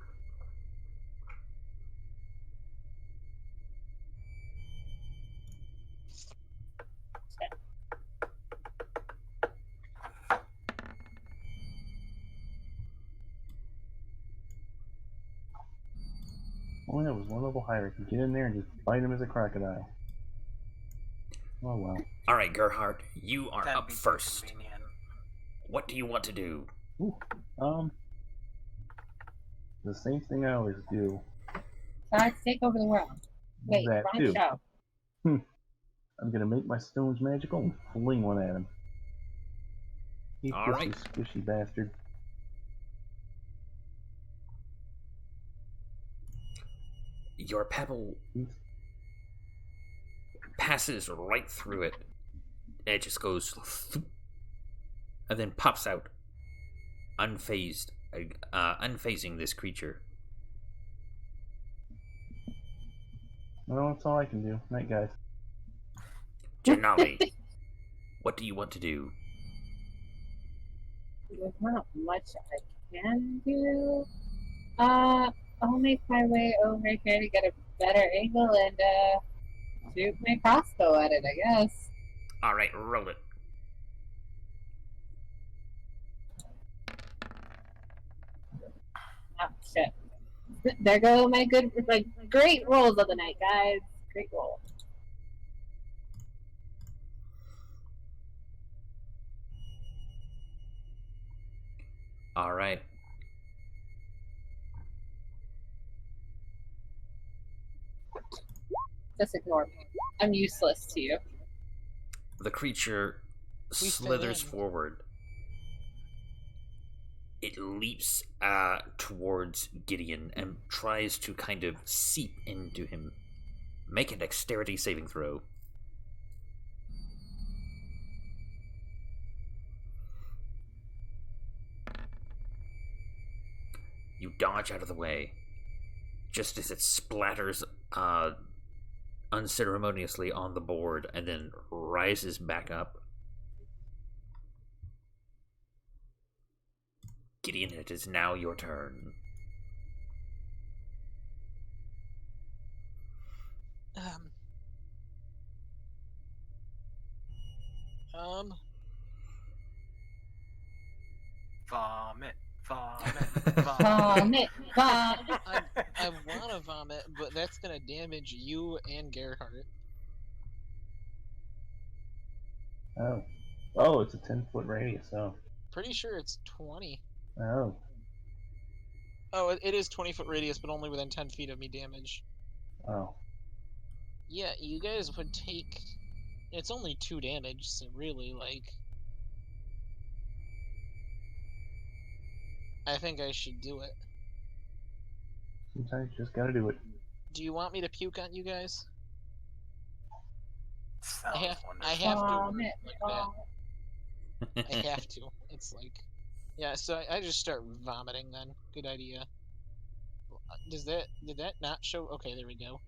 only that was one level higher, I could get in there and just bite him as a crocodile. Oh well. All right, Gerhardt, you are That'd up be too first. convenient. What do you want to do? Ooh. The same thing I always do. Let's take over the world. Wait, That wrong too. show. I'm gonna make my stones magical and fling one at him. He's All just right. a squishy bastard. Your pebble passes right through it. It just goes thump, and then pops out, unfazed, unfazing this creature. Well, that's all I can do. Night, guys. Janali, what do you want to do? There's not much I can do. I'll make my way over here to get a better angle and shoot my crossbow at it, I guess. All right, roll it. Oh shit! There go my great rolls of the night, guys. Great rolls. All right. Just ignore me. I'm useless to you. The creature We fell slithers in. forward. It leaps towards Gideon and tries to kind of seep into him. Make a dexterity saving throw. You dodge out of the way, just as it splatters unceremoniously on the board and then rises back up. Gideon, it is now your turn. Vomit, vomit, vomit. Vomit, vomit. I want to vomit, but that's gonna damage you and Gerhardt. Oh. Oh, it's a 10-foot radius. Oh. Pretty sure it's 20. Oh. Oh, it is 20-foot radius, but only within 10 feet of me damage. Oh. Yeah, you guys would take... It's only 2 damage, so really, like... I think I should do it. Sometimes you just gotta do it. Do you want me to puke on you guys? Sounds I wonderful. have to Vomit, like vomit. that. I have to. It's like... Yeah, so I just start vomiting then. Good idea. Did that not show? Okay, there we go.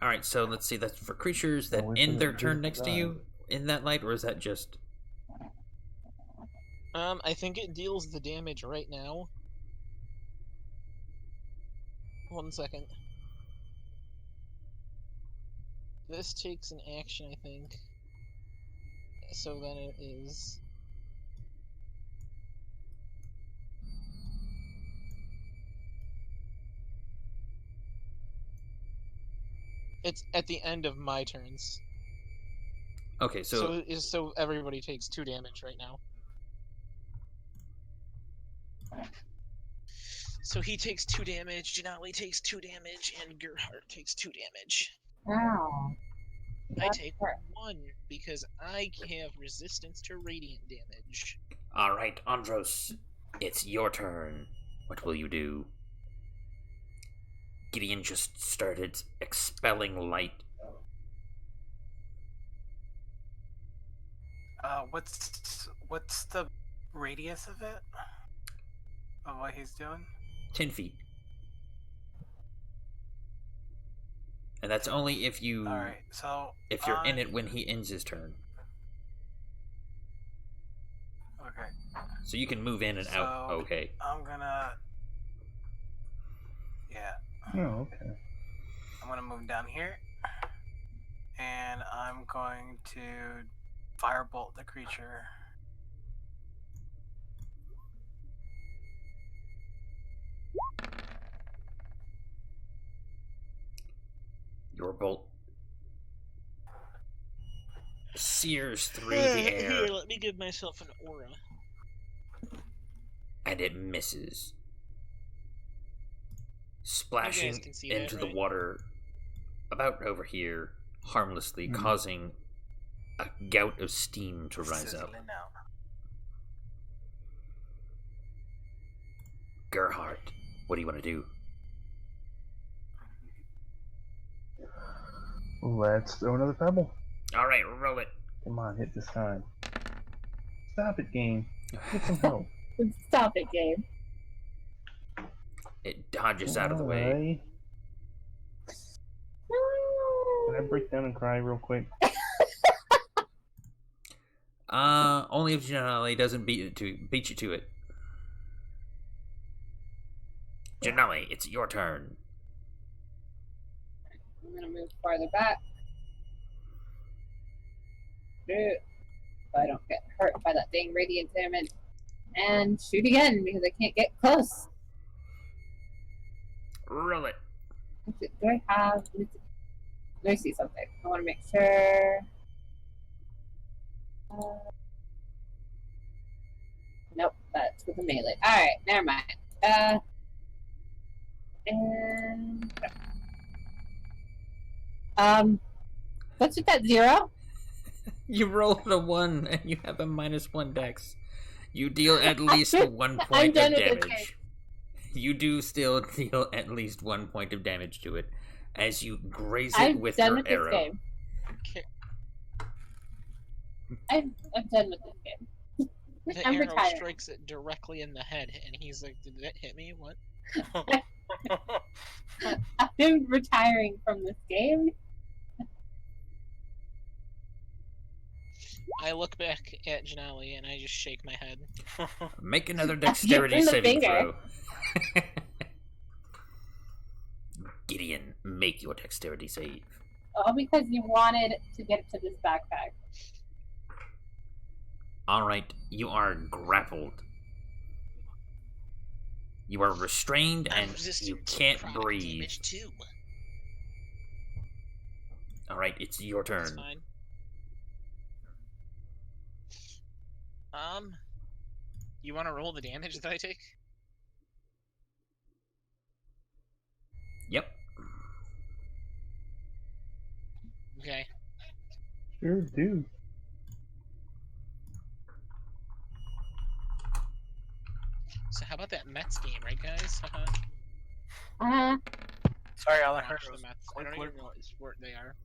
All right, so let's see. That's for creatures that Oh, end their it's turn just next to you in that light, or is that just? I think it deals the damage right now. 1 second. This takes an action, I think. So then it is... It's at the end of my turns. Okay, so So everybody takes 2 damage right now. So he takes 2 damage, Janali takes 2 damage, and Gerhardt takes 2 damage. Wow. I That's take hurt. 1 because I have resistance to radiant damage. all right, Andros, it's your turn. What will you do? Gideon just started expelling light. What's the radius of it? Of what he's doing? 10 feet. And that's only if you Alright, so if you're in it when he ends his turn. Okay. So you can move in and out. So- Okay. I'm gonna Oh, okay. I'm gonna move down here. And I'm going to firebolt the creature. Your bolt sears through the air. Here, let me give myself an aura. And it misses, splashing can see into that, the right? water about over here, harmlessly, Mhm. causing a gout of steam to rise up. Sizzling out. Gerhardt, what do you want to do? Let's throw another pebble. All right, roll it. Come on, hit this time. Stop it, game. Get some help. Stop it, game. It dodges out of the way. Can I break down and cry real quick? Only if Janelle doesn't beat you to it. Janelle, it's your turn. I'm gonna move farther back. So I don't get hurt by that dang radiant damage. And shoot again because I can't get close. Roll it. Do I have... Let me see something. I want to make sure... Nope, that's with the melee. Alright, never mind. What's with that 0? You rolled a 1 and you have a -1 dex. You deal at least 1 I'm point done of with this game. damage. You do still deal at least 1 point of damage to it as you graze it I'm with done your with arrow. this game. Okay. I'm done with this game. The I'm arrow retired. strikes it directly in the head, and he's like, "Did that hit me? What?" I'm retiring from this game. I look back at Janelle and I just shake my head. Make another Give dexterity him the saving finger. throw. Gideon, make your dexterity save. All because you wanted to get to this backpack. Alright, you are grappled. You are restrained I'm and resistant you to can't necrotic breathe. damage too. Alright, it's your That's turn. fine. You want to roll the damage that I take? Yep. Okay. Sure do. So how about that Mets game, right, guys? Sorry, all I Watch heard the was Mets. I click, don't click. even know what sport they are.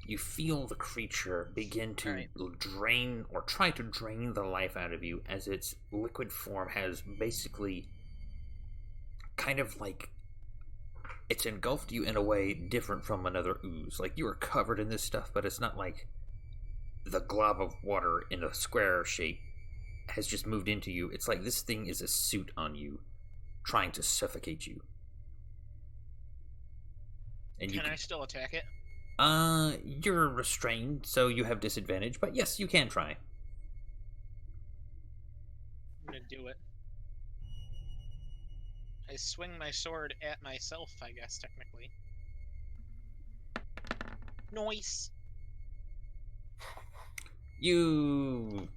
You feel the creature begin to Alright. drain or try to drain the life out of you as its liquid form has basically kind of like it's engulfed you in a way different from another ooze. Like you are covered in this stuff, but it's not like the glob of water in a square shape has just moved into you. It's like this thing is a suit on you, trying to suffocate you. And you Can I still attack it? You're restrained, so you have disadvantage, but yes, you can try. I'm gonna do it. I swing my sword at myself, I guess, technically. Noise! You,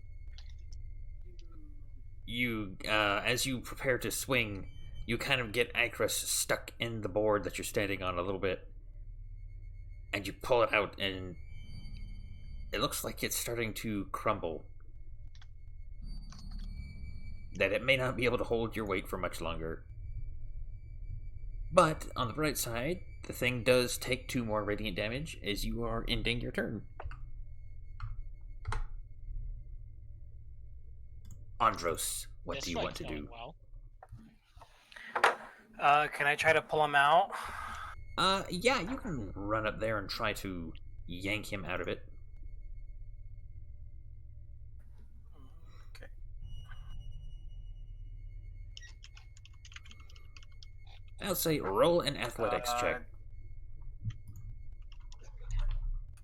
as you prepare to swing, you kind of get Acrus stuck in the board that you're standing on a little bit. And you pull it out, and it looks like it's starting to crumble. That it may not be able to hold your weight for much longer. But, on the bright side, the thing does take 2 more radiant damage as you are ending your turn. Andros, what This do you want fight's to going do? well. Can I try to pull him out? Yeah, you can run up there and try to yank him out of it. Okay. I'll say roll an athletics check.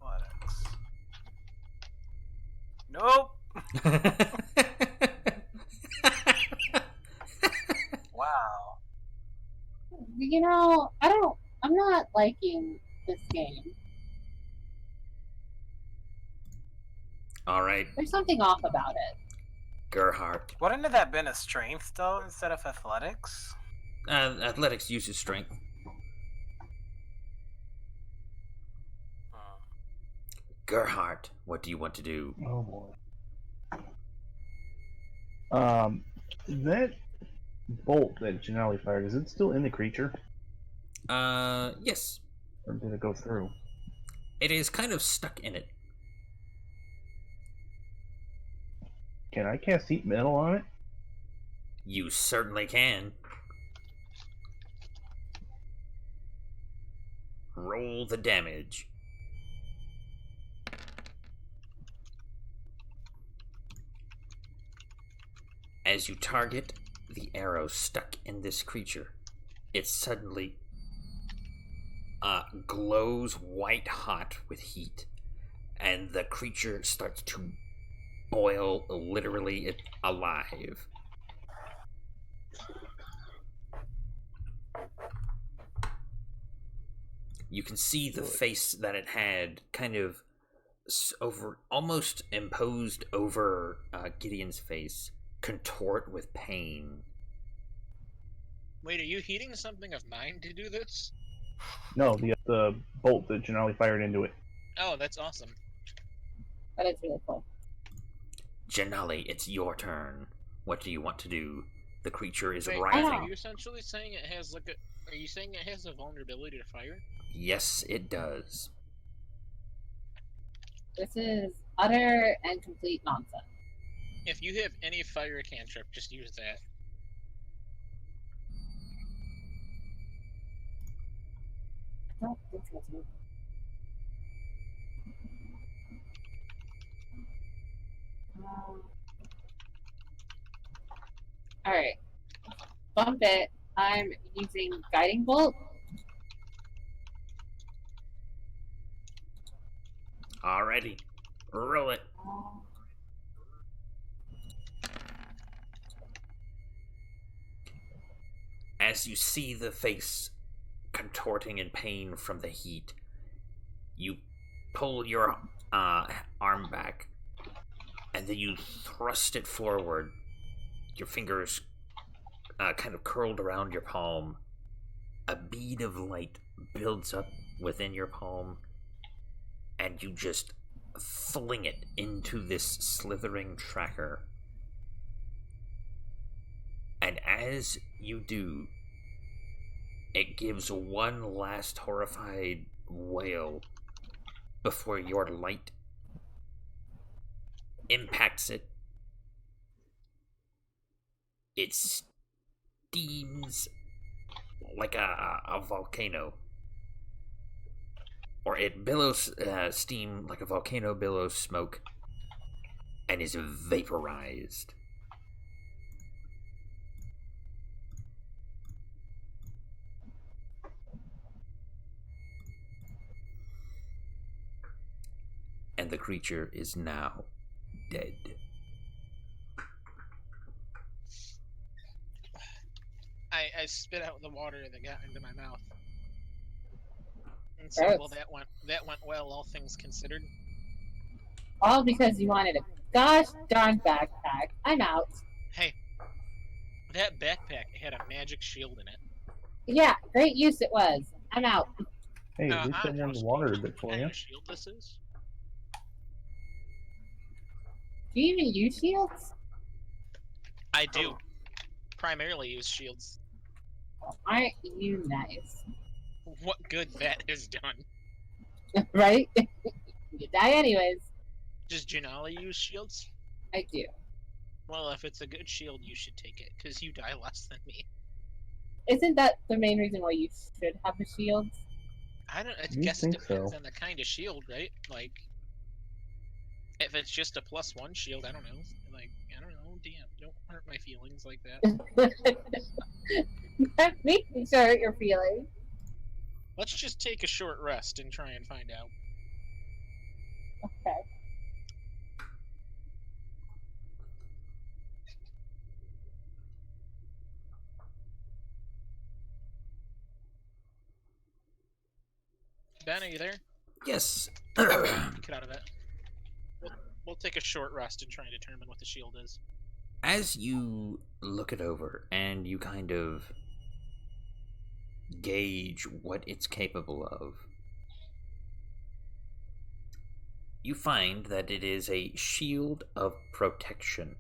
Athletics. Nope. Wow. You know, I'm not liking this game. All right, There's something off about it. Gerhardt. Wouldn't it have been a strength though instead of athletics? Athletics uses strength. Hmm. Gerhardt, what do you want to do? Oh boy. That bolt that Janelle fired, is it still in the creature? Yes. Or did it go through? It is kind of stuck in it. Can I cast heat metal on it? You certainly can. Roll the damage. As you target the arrow stuck in this creature, it suddenly glows white hot with heat, and the creature starts to boil, literally alive. You can see the face that it had kind of over, almost imposed over Gideon's face, contort with pain. Wait, are you heating something of mine to do this? No, the bolt that Janelle fired into it. Oh, that's awesome. That is really cool. Janali, it's your turn. What do you want to do? The creature is Wait, writhing. are you essentially saying it has like a? Are you saying it has a vulnerability to fire? Yes, it does. This is utter and complete nonsense. If you have any fire cantrip, just use that. I don't think so. Alright. Bump it. I'm using Guiding Bolt. Alrighty. Roll it. As you see the face contorting in pain from the heat, you pull your arm back, and then you thrust it forward. Your fingers kind of curled around your palm. A bead of light builds up within your palm, and you just fling it into this slithering tracker. And as you do, it gives one last horrified wail before your light impacts it. It steams like a volcano. Or it billows steam like a volcano billows smoke and is vaporized. And the creature is now dead. I spit out the water that got into my mouth. And so, Gross. well, that went well, all things considered. All because you wanted a gosh darn backpack. I'm out. Hey, that backpack had a magic shield in it. Yeah, great use it was. I'm out. Hey, at least I I warmed the trust water a you. bit for What kind you. of shield this is? Do you even use shields? I do. Primarily use shields. Aren't you nice? What good that has done. Right? You die anyways. Does Janali use shields? I do. Well, if it's a good shield, you should take it, because you die less than me. Isn't that the main reason why you should have the shields? I You guess it think depends so. on the kind of shield, right? Like, if it's just a +1 shield, I don't know. Like, I don't know. Damn, don't hurt my feelings like that. That makes me sure hurt your feelings. Let's just take a short rest and try and find out. Okay. Ben, are you there? Yes. Get out of it. We'll take a short rest and try and determine what the shield is. As you look it over and you kind of gauge what it's capable of, you find that it is a shield of protection.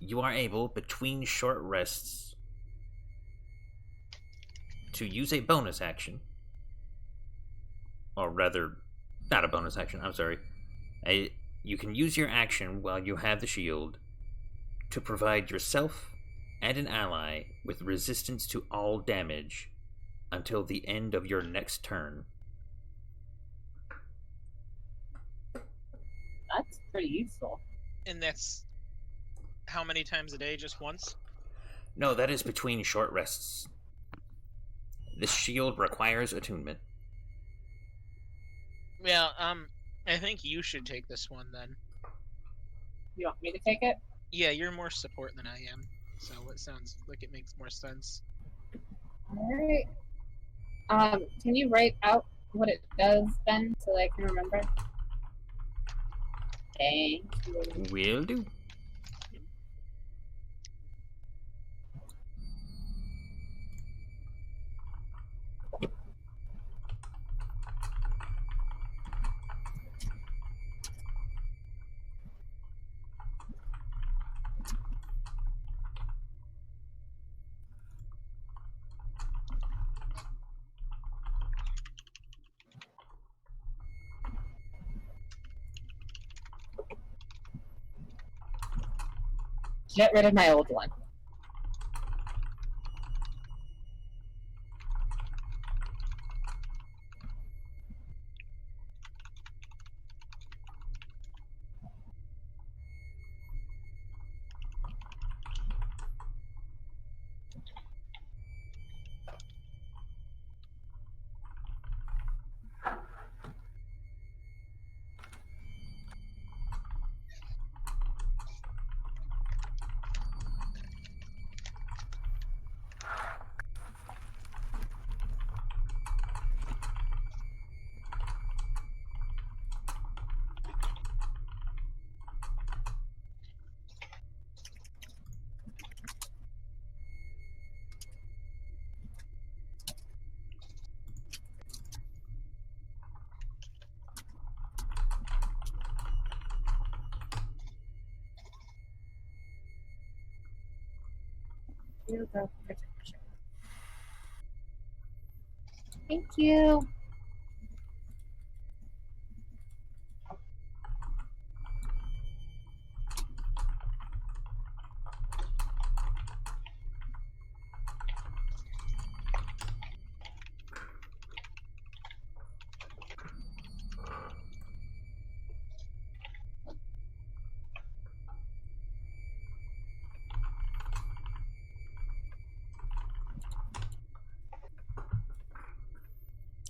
You are able, between short rests, to use a bonus action. Or rather, not a bonus action, I'm sorry. You can use your action while you have the shield to provide yourself and an ally with resistance to all damage until the end of your next turn. That's pretty useful. And that's how many times a day? Just once? No, that is between short rests. This shield requires attunement. Yeah, I think you should take this one then. You want me to take it? Yeah, you're more support than I am, so it sounds like it makes more sense. Alright. Can you write out what it does, Ben, so that I can remember? Thank you. Will do. Get rid of my old one. Shield of protection. Thank you.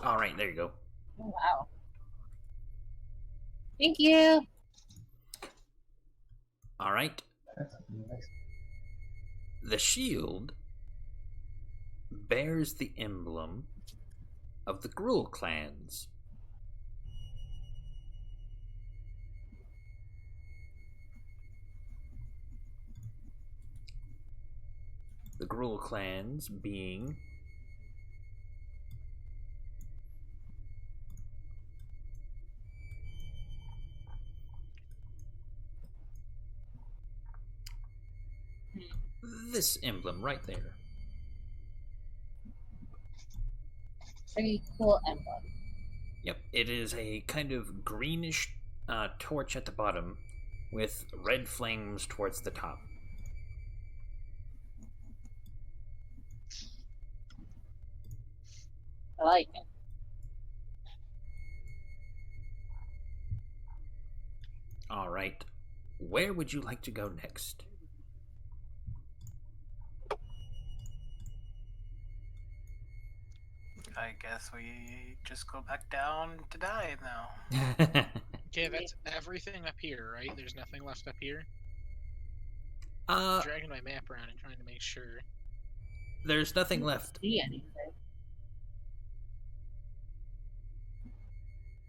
Alright, there you go. Oh, wow. Thank you. Alright. That's nice. The shield bears the emblem of the Gruul clans. The Gruul clans being this emblem right there. Pretty cool emblem. Yep, it is a kind of greenish torch at the bottom with red flames towards the top. I like it. Alright, where would you like to go next? I guess we just go back down to die now. Okay, that's everything up here, right? There's nothing left up here? dragging my map around and trying to make sure. There's nothing left. See anything?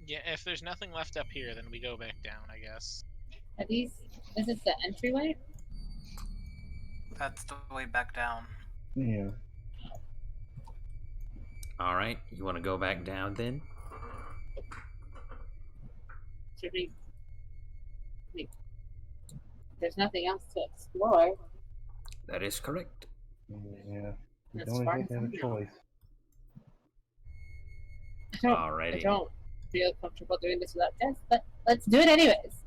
Yeah, if there's nothing left up here, then we go back down, I guess. Are these? Is this the entryway? That's the way back down. Yeah. Alright, you want to go back down then? Should we? There's nothing else to explore. That is correct. Yeah. We That's don't far exactly have a from now. choice. I Alrighty. don't feel comfortable doing this without Jess, but let's do it anyways.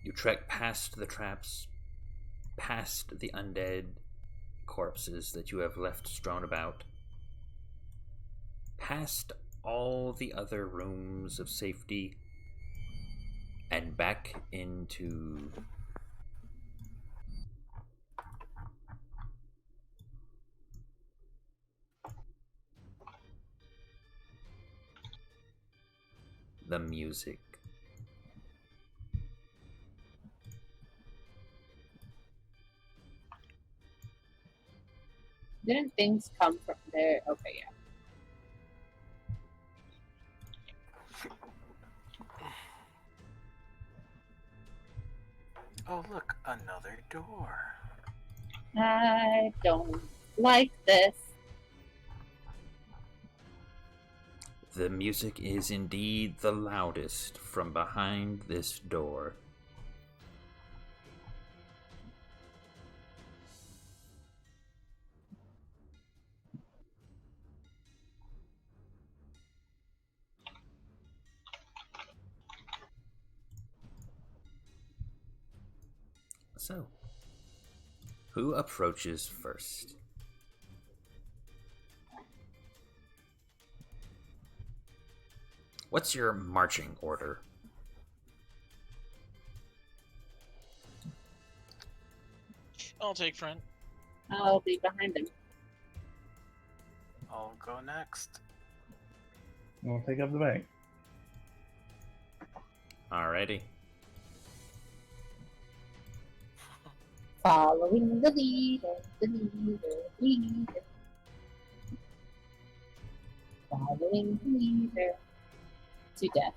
You trek past the traps, past the undead corpses that you have left strewn about, past all the other rooms of safety, and back into the music. Didn't things come from there? Okay, yeah. Oh, look, another door. I don't like this. The music is indeed the loudest from behind this door. So, who approaches first? What's your marching order? I'll take front. I'll be behind him. I'll go next. I'll take up the back. Alrighty. Following the leader, the leader, leader. Following the leader to death.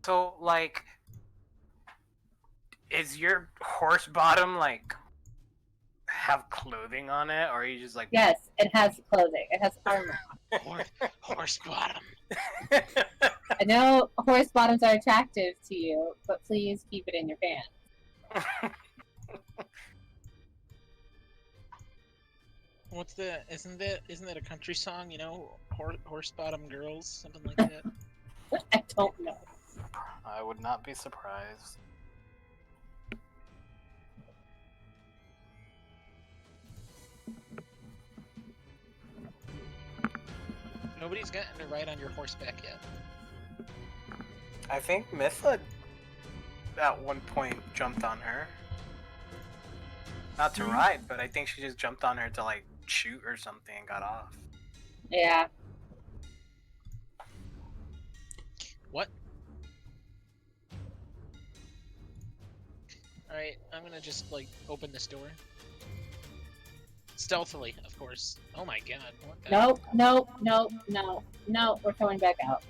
So, like, is your horse bottom, like, have clothing on it, or are you just like... Yes, it has clothing. It has armor. Horse bottom. I know horse bottoms are attractive to you, but please keep it in your pants. What's the? Isn't that a country song? You know, horse bottom girls, something like that. I don't know. I would not be surprised. Nobody's gotten to ride on your horseback yet. I think Mytha at one point jumped on her. Not to ride, but I think she just jumped on her to like shoot or something and got off. Yeah. What? Alright, I'm gonna just like open this door. Stealthily, of course. Oh my god. What the No, we're coming back out.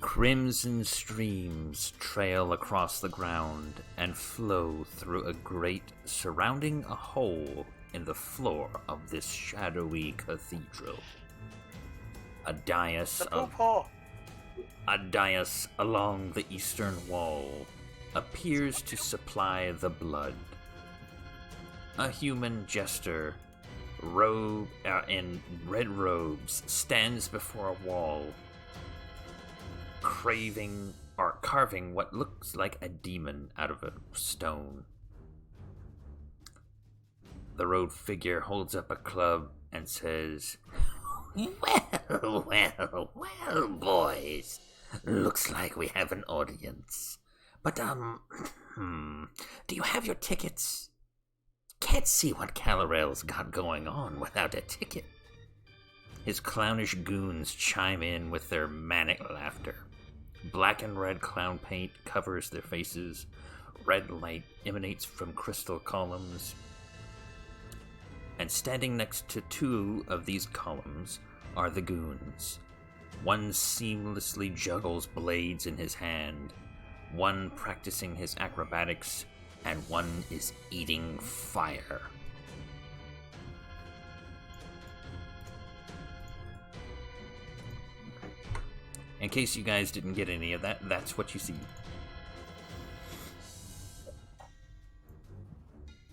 Crimson streams trail across the ground and flow through a grate surrounding a hole in the floor of this shadowy cathedral. A dais along the eastern wall appears to supply the blood. A human jester in red robes stands before a wall, carving what looks like a demon out of a stone. The robed figure holds up a club and says, "Well, boys. Looks like we have an audience. But, do you have your tickets? Can't see what Calarel's got going on without a ticket. His clownish goons chime in with their manic laughter. Black and red clown paint covers their faces. Red light emanates from crystal columns. And standing next to two of these columns are the goons. One seamlessly juggles blades in his hand, one practicing his acrobatics, and one is eating fire. In case you guys didn't get any of that, that's what you see.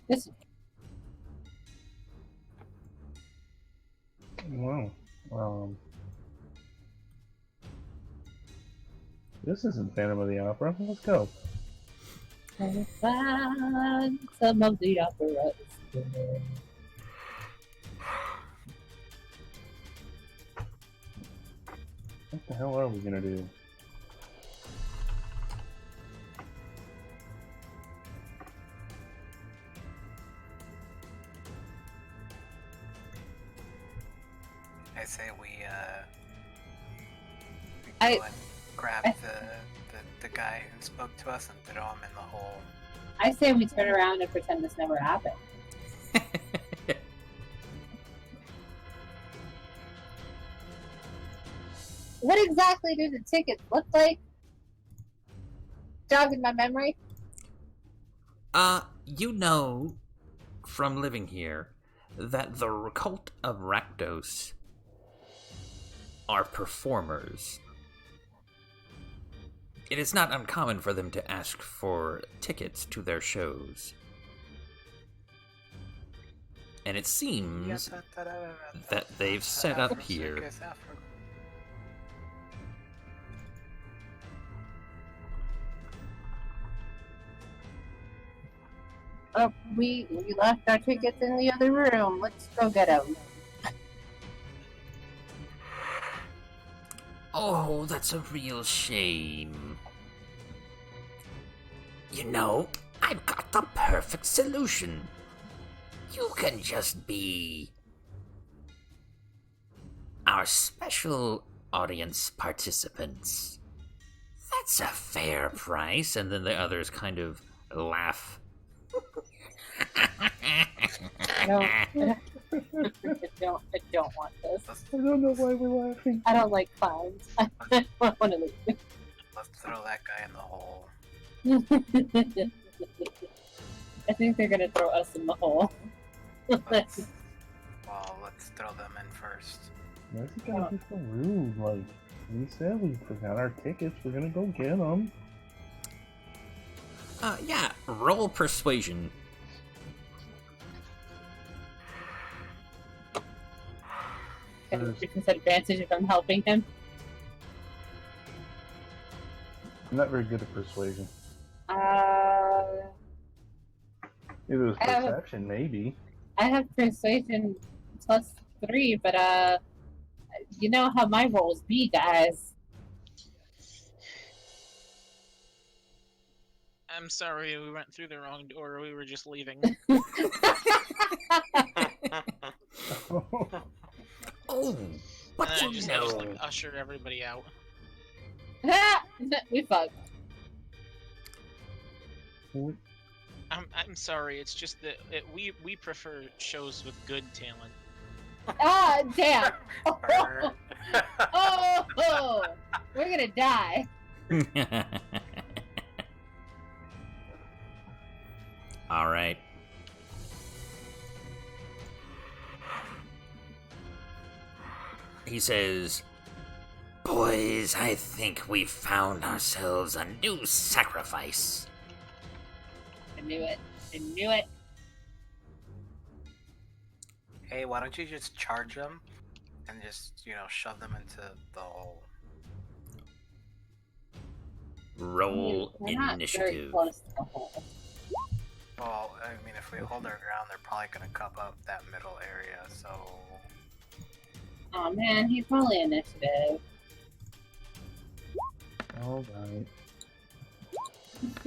This Wow. This isn't Phantom of the Opera. Let's go. find some of the operas. What the hell are we gonna do? I say we I- go and grab I- the guy who spoke to us and throw him in the hole. I say we turn around and pretend this never happened. What exactly do the tickets look like? Jogging my memory. You know from living here that the cult of Rakdos are performers. It is not uncommon for them to ask for tickets to their shows. And it seems that they've set up here. Oh, we left our tickets in the other room. Let's go get them. Oh, that's a real shame. You know, I've got the perfect solution. You can just be our special audience participants. That's a fair price. And then the others kind of laugh. I don't want this. I don't know why we're laughing. I don't like clowns. I don't want to leave. Let's throw that guy in the hole. I think they're gonna throw us in the hole. Let's throw them in first. Why is it gonna be so rude? Like, we said we forgot our tickets. We're gonna go get them. Yeah, roll persuasion. Can I use this advantage if I'm helping him? I'm not very good at persuasion. If it was I have- perception, maybe. I have persuasion +3, but you know how my rolls be, guys. I'm sorry, we went through the wrong door. We were just leaving. Oh, And but then I you just know. like ushered everybody out. We fucked. I'm sorry. It's just that we prefer shows with good talent. Ah, damn. Burn. Oh, we're gonna die. All right. He says, "Boys, I think we found ourselves a new sacrifice." I knew it. I knew it. Hey, why don't you just charge them and just, shove them into the hole? Roll We're not very initiative. close to the hole. Well, I mean, if we hold our ground, they're probably gonna cup up that middle area, so... Oh man, he's only initiative. Alright.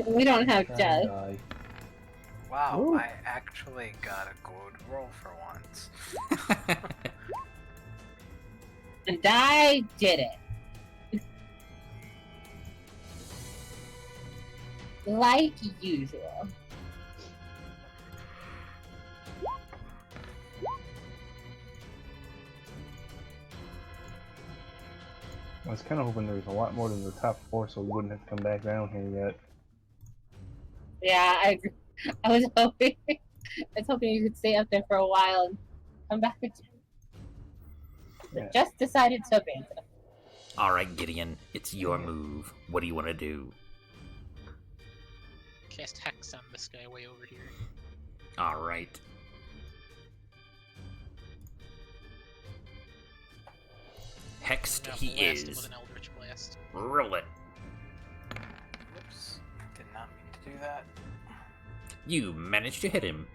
We don't have Try and just. die. Wow, Ooh. I actually got a good roll for once. And I did it. Like usual. I was kind of hoping there was a lot more than the top 4 so we wouldn't have to come back down here yet. Yeah, I agree. I was hoping you could stay up there for a while and come back again. But Yeah. just decided to abandon. Alright, Gideon, it's your move. What do you want to do? Cast Hex on this guy way over here. Alright. Hexed Now he blast him is. with an Eldritch Blast. Roll it. Whoops. Did not mean to do that. You managed to hit him.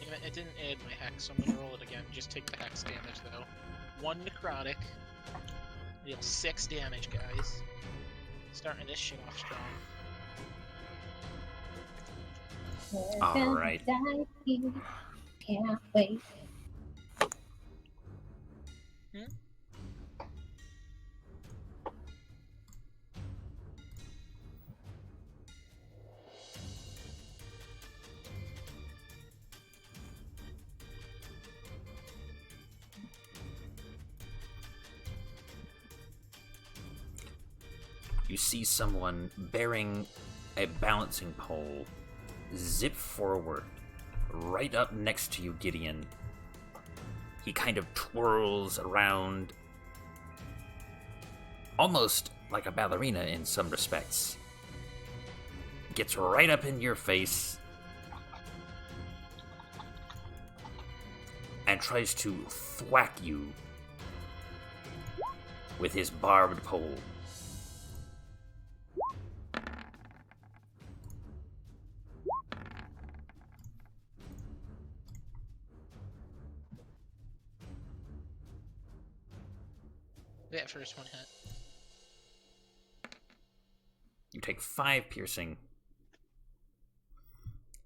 Damn it, it didn't add my Hex, so I'm gonna roll it again. Just take the Hex damage though. 1 necrotic. Deal 6 damage, guys. Starting this shit off strong. We're Alright. gonna die here. Can't wait. You see someone bearing a balancing pole zip forward right up next to you, Gideon. He kind of twirls around, almost like a ballerina in some respects. Gets right up in your face and tries to thwack you with his barbed pole. That first one hit. You take 5 piercing.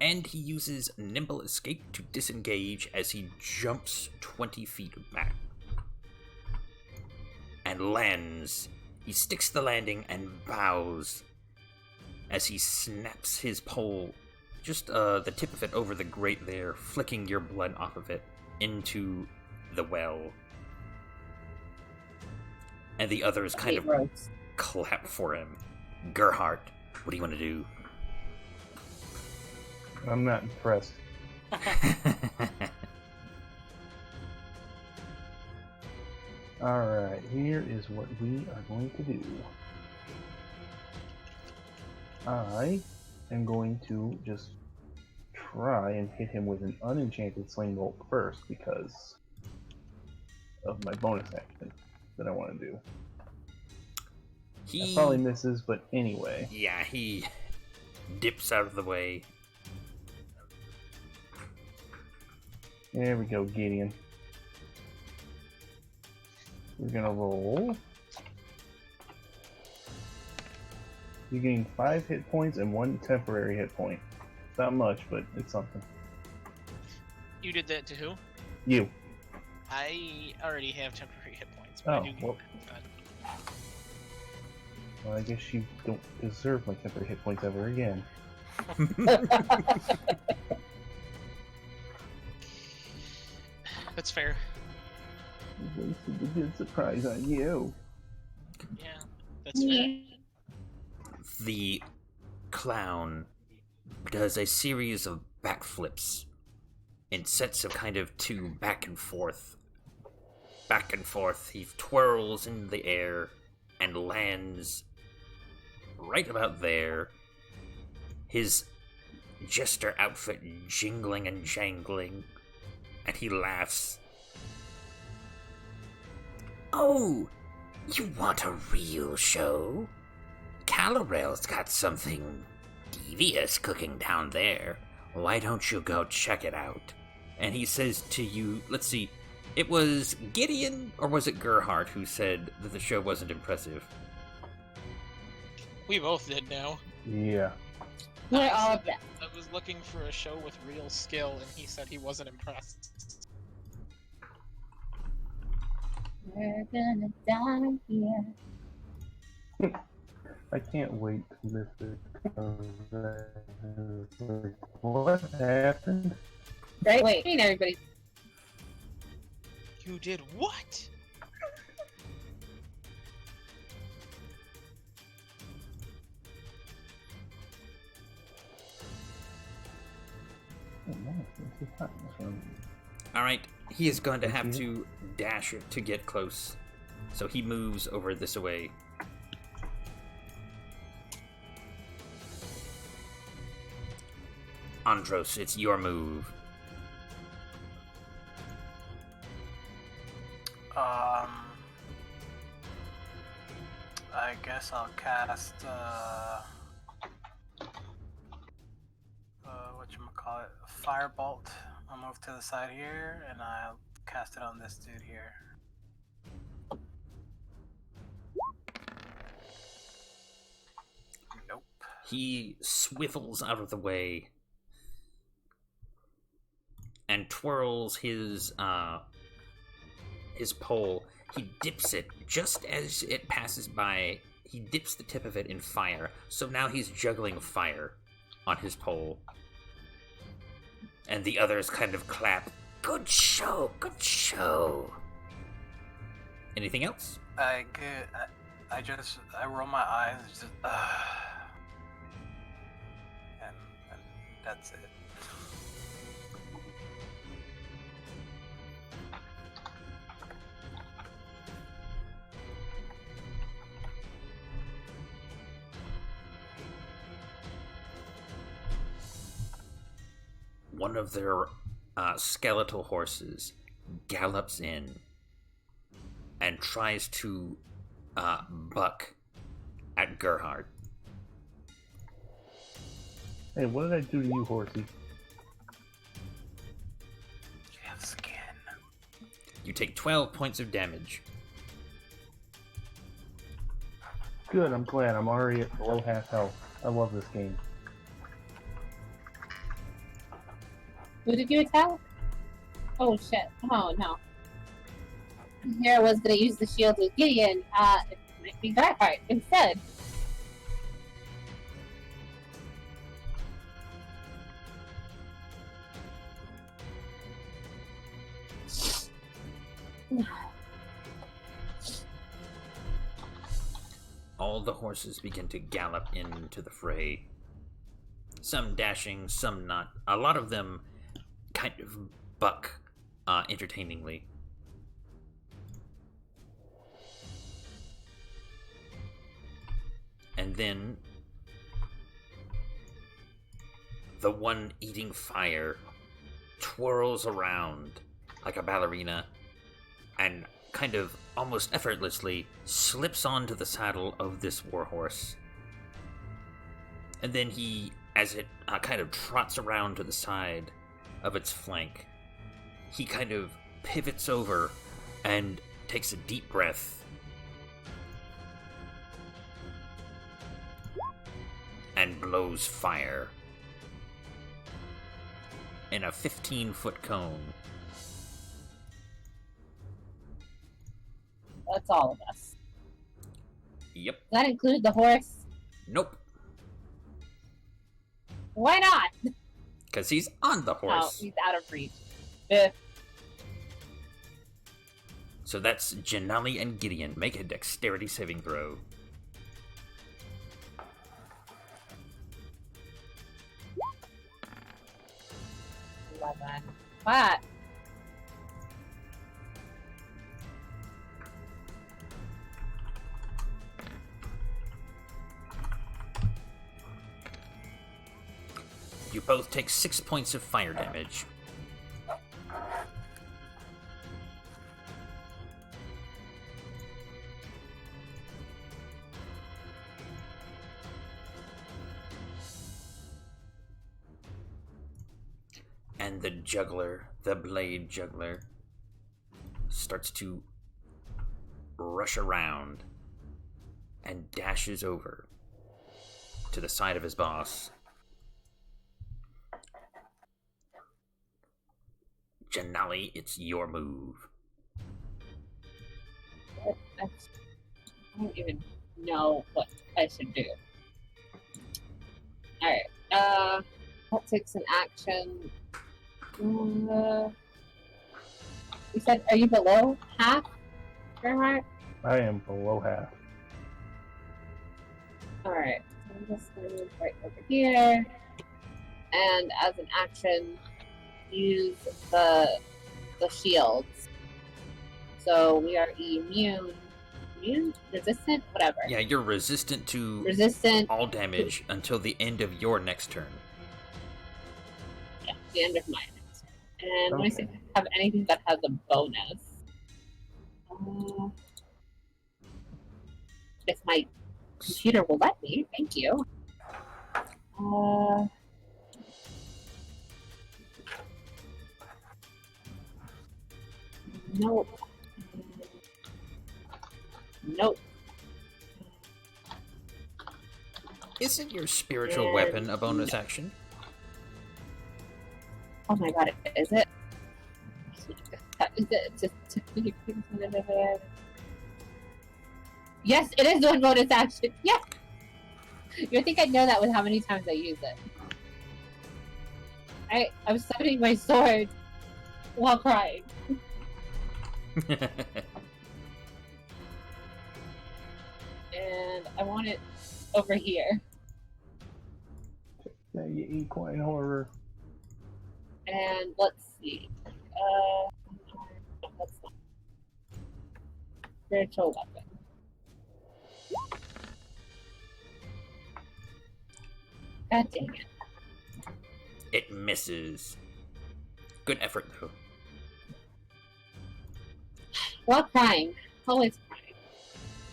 And he uses Nimble Escape to disengage as he jumps 20 feet back. And lands. He sticks the landing and bows as he snaps his pole, just the tip of it over the grate there, flicking your blood off of it into the well. And the others kind of Gross. clap for him. Gerhardt, what do you want to do? I'm not impressed. Alright, here is what we are going to do. I am going to just try and hit him with an unenchanted sling bolt first because of my bonus action that I want to do. That probably misses, but anyway. Yeah, he dips out of the way. There we go, Gideon. We're gonna roll. You gain 5 hit points and 1 temporary hit point. Not much, but it's something. You did that to who? You. I already have temporary hit points, but Oh, I do get well. that. Well, I guess you don't deserve my temporary hit points ever again. That's fair. You wasted the good surprise on you. Yeah, that's fair. The clown does a series of backflips in sets of kind of 2 back and forth. Back and forth. He twirls in the air and lands right about there. His jester outfit jingling and jangling. And he laughs. Oh, you want a real show? Calorel's got something devious cooking down there. Why don't you go check it out? And he says to you, let's see, It was Gideon, or was it Gerhardt, who said that the show wasn't impressive? We both did now. Yeah. We're I all said dead. that I was looking for a show with real skill, and he said he wasn't impressed. We're gonna die here. I can't wait till this comes back. Like, what happened? Right? Wait, everybody. You did what? Oh, nice. This is fun. This one. Alright, he is going to have to dash to get close. So he moves over this way. Andros, it's your move. I guess I'll cast, whatchamacallit, Firebolt. I'll move to the side here, and I'll cast it on this dude here. Nope. He swivels out of the way and twirls his pole. He dips it just as it passes by. He dips the tip of it in fire. So now he's juggling fire on his pole. And the others kind of clap. Good show, good show. Anything else? I roll my eyes, just, and that's it. One of their skeletal horses gallops in and tries to buck at Gerhard. Hey, what did I do to you, horsey? You have skin. You take 12 points of damage. Good, I'm glad. I'm already at below half health. I love this game. Who did you attack? Oh shit. Oh no. Here I was gonna use the shield with Gideon. It might be Gerhardt instead. All the horses begin to gallop into the fray. Some dashing, some not. A lot of them kind of buck entertainingly. And then the one eating fire twirls around like a ballerina and kind of almost effortlessly slips onto the saddle of this warhorse. And then he, as it kind of trots around to the side of its flank, he kind of pivots over and takes a deep breath and blows fire in a 15-foot cone. That's all of us. Yep. Does that include the horse? Nope. Why not? Because he's on the Oh, horse. he's out of reach. Ugh. So that's Janali and Gideon. Make a dexterity saving throw. What? You both take 6 points of fire damage. And the juggler, the blade juggler, starts to rush around and dashes over to the side of his boss. Janali, it's your move. I don't even know what I should do. Alright, that takes an action. You said, are you below half, Gerhard? I am below half. Alright, so I'm just gonna move right over here. And as an action, use the shields. So we are immune, resistant, whatever. Yeah, you're resistant to all damage until the end of your next turn. Yeah, the end of my next turn. And let me see if Okay. I have anything that has a bonus. If my computer will let me, thank you. Nope. Nope. Isn't your spiritual weapon a bonus action? Oh my god, is it? Is it just yes, it is doing bonus action. Yes! You think I'd know that with how many times I use it. I was summoning my sword while crying. And I want it over here. Yeah, you equine horror. And let's see. No, that's not. Spiritual weapon. God dang it. It misses. Good effort, though. While crying. Always crying.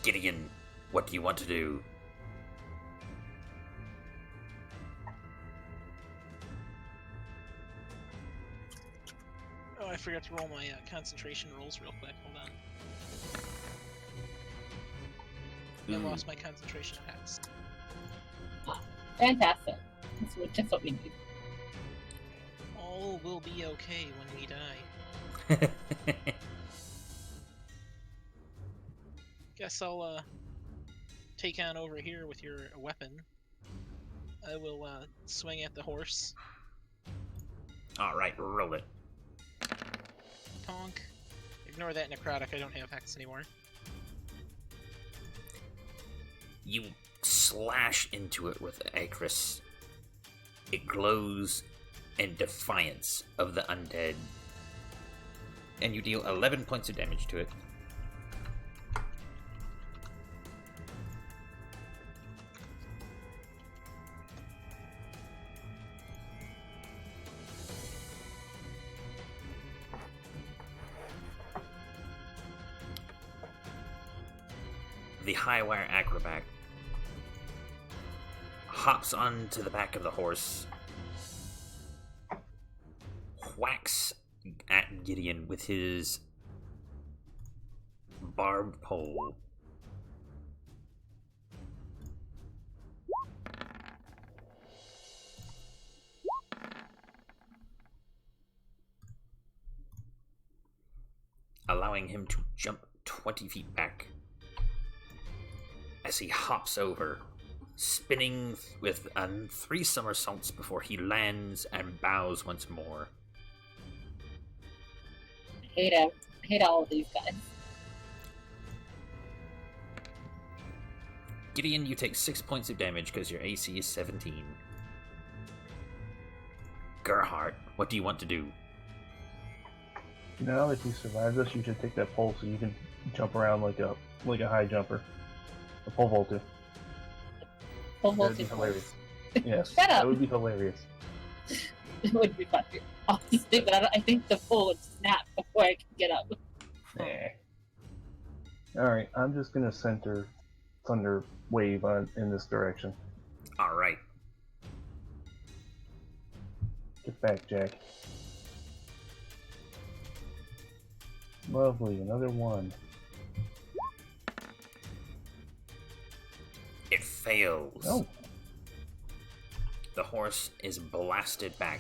Gideon, what do you want to do? Oh, I forgot to roll my concentration rolls real quick. Hold on. I lost my concentration hats. Fantastic. That's just what we need. All will be okay when we die. Guess I'll take on over here with your weapon. I will swing at the horse. Alright, roll it. Tonk. Ignore that necrotic, I don't have hex anymore. You slash into it with Acris. It glows in defiance of the undead. And you deal 11 points of damage to it. The high-wire acrobat hops onto the back of the horse, whacks at Gideon with his barbed pole. Allowing him to jump 20 feet back as he hops over, spinning with 3 somersaults before he lands and bows once more. I hate him. I hate all of these guys. Gideon, you take 6 points of damage because your AC is 17. Gerhardt, what do you want to do? Now that you survived this, you should take that pole so you can jump around like a high jumper. A pole vaulter. Full That'd be voltage. hilarious. Yes, Shut up. that would be hilarious. It would be funny. Honestly, but I think the pole would snap before I could get up. Nah. Alright, I'm just gonna center Thunder Wave in this direction. Alright. Get back, Jack. Lovely, another one. It fails. Oh, The horse is blasted back.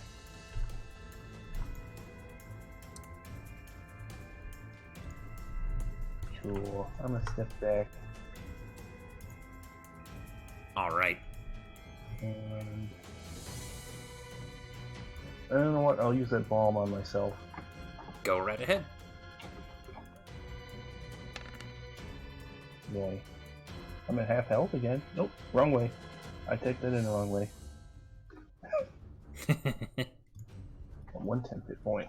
cool. I'm gonna step back Alright. and I don't know what. I'll use that bomb on myself. Go right ahead. Yay. I'm at half health again. Nope, wrong way. I typed that in the wrong way. 1/10 hit point.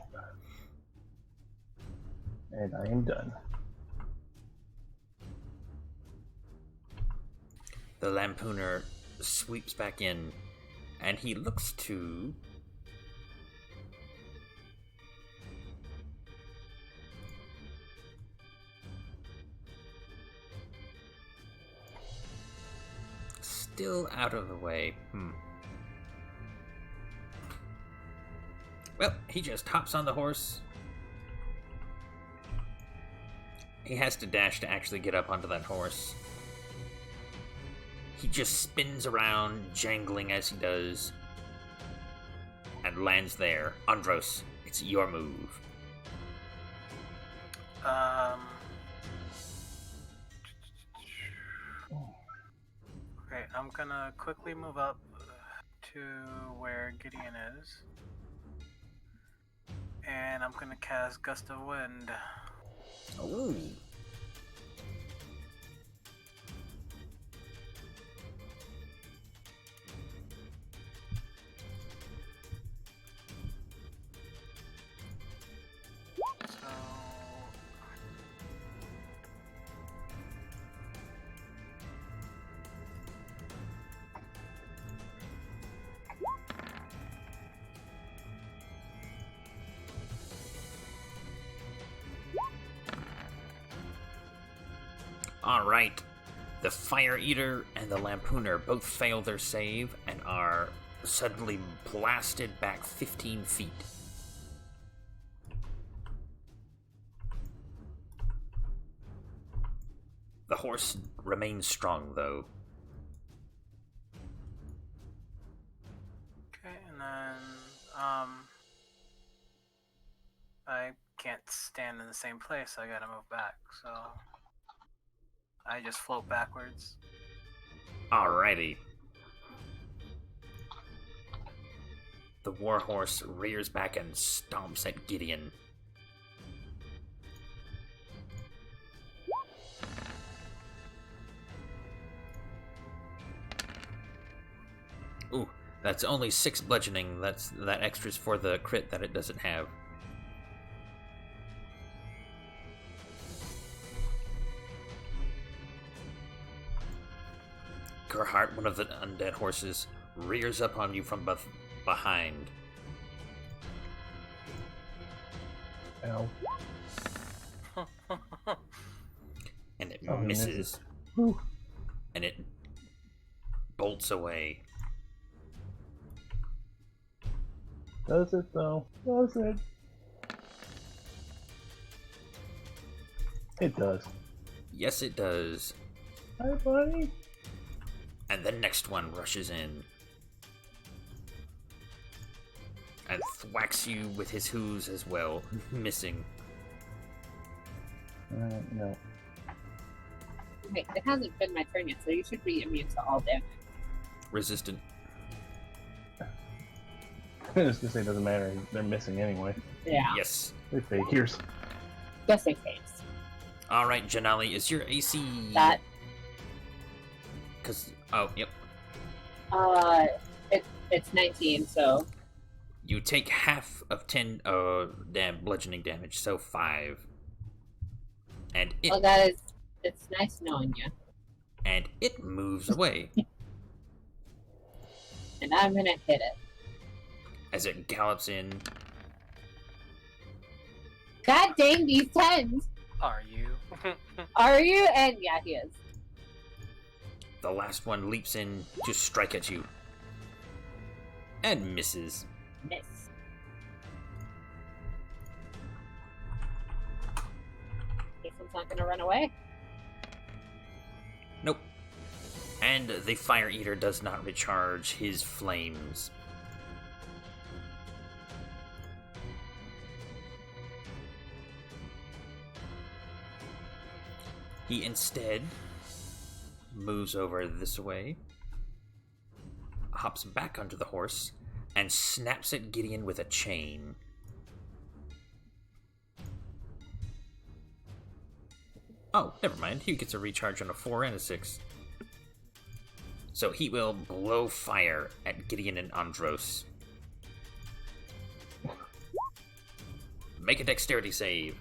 And I am done. The Lampooner sweeps back in, and he looks to... Still out of the way. Well, he just hops on the horse. He has to dash to actually get up onto that horse. He just spins around, jangling as he does, and lands there. Andros, it's your move. Okay, I'm gonna quickly move up to where Gideon is. And I'm gonna cast Gust of Wind. Ooh. So... Alright. The Fire Eater and the Lampooner both fail their save and are suddenly blasted back 15 feet. The horse remains strong, though. Okay, and then, I can't stand in the same place, so I gotta move back, so... I just float backwards. Alrighty. The warhorse rears back and stomps at Gideon. Ooh, that's only 6 bludgeoning. That extra's for the crit that it doesn't have. Gerhardt, one of the undead horses, rears up on you from behind. Ow. And it Oh, he misses. misses. Whew. And it bolts away. Does it though? Does it? It does. Yes, it does. Hi, buddy. And the next one rushes in and thwacks you with his hooves as well, missing. No. Wait, it hasn't been my turn yet, so you should be immune to all damage. Resistant. I was gonna say it doesn't matter. They're missing anyway. Yeah. Yes. They're fakers. Just in case. Alright, Janali, is your AC... That, Cause... Oh, yep. it's 19, so You take half of 10 bludgeoning damage, so 5. And it well, that is, it's nice knowing you. and it moves away And I'm gonna hit it. as it gallops in. God dang these 10s! Are you? Are you? And yeah, he is. The last one leaps in to strike at you. And misses. Miss. one's not going to run away. Nope. And the Fire Eater does not recharge his flames. He instead moves over this way, hops back onto the horse, and snaps at Gideon with a chain. Oh, never mind. He gets a recharge on a 4 and a 6. So he will blow fire at Gideon and Andros. Make a dexterity save.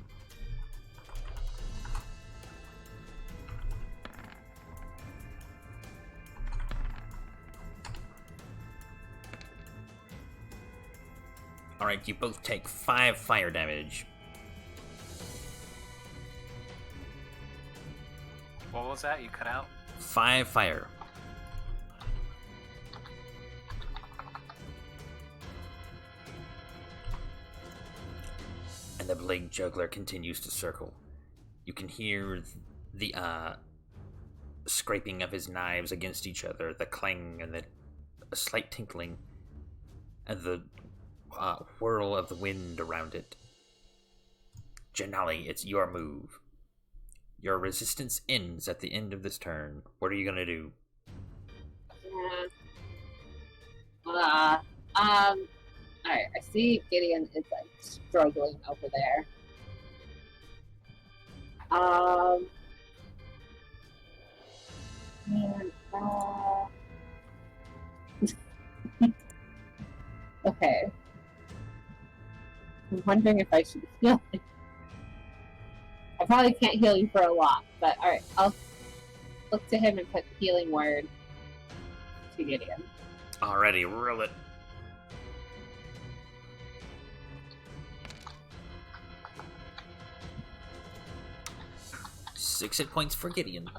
Alright, you both take 5 fire damage. What was that? You cut out? 5 fire. And the blade juggler continues to circle. You can hear the scraping of his knives against each other, the clang and a slight tinkling, and the whirl of the wind around it. Janali, it's your move. Your resistance ends at the end of this turn. What are you gonna do? Alright, I see Gideon is like struggling over there. Man, okay. I'm wondering if I should heal him. I probably can't heal you for a lot, but alright, I'll look to him and put the healing word to Gideon. Alrighty, roll it. Six hit points for Gideon.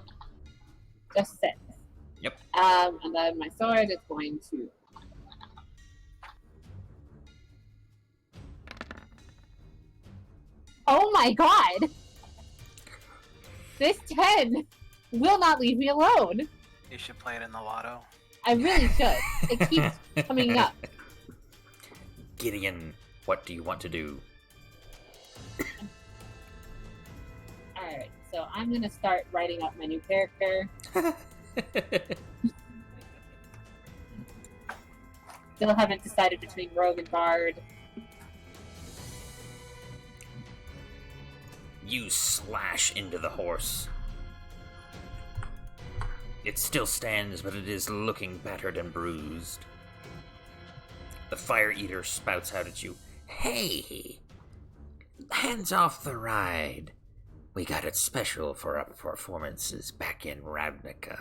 Just 6. Yep. And then my sword is going to... Oh my god! This 10 will not leave me alone! You should play it in the lotto. I really should. It keeps coming up. Gideon, what do you want to do? Alright, so I'm gonna start writing up my new character. Still haven't decided between Rogue and Bard. You slash into the horse. It still stands, but it is looking battered and bruised. The Fire Eater spouts out at you. Hey! Hands off the ride. We got it special for our performances back in Ravnica.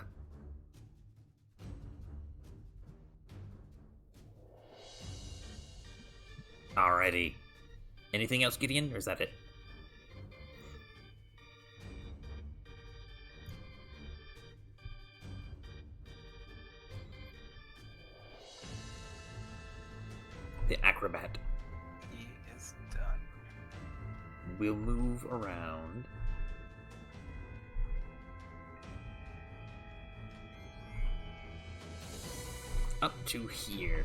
Alrighty. Anything else, Gideon, or is that it? The acrobat He is done. will move around. Up to here.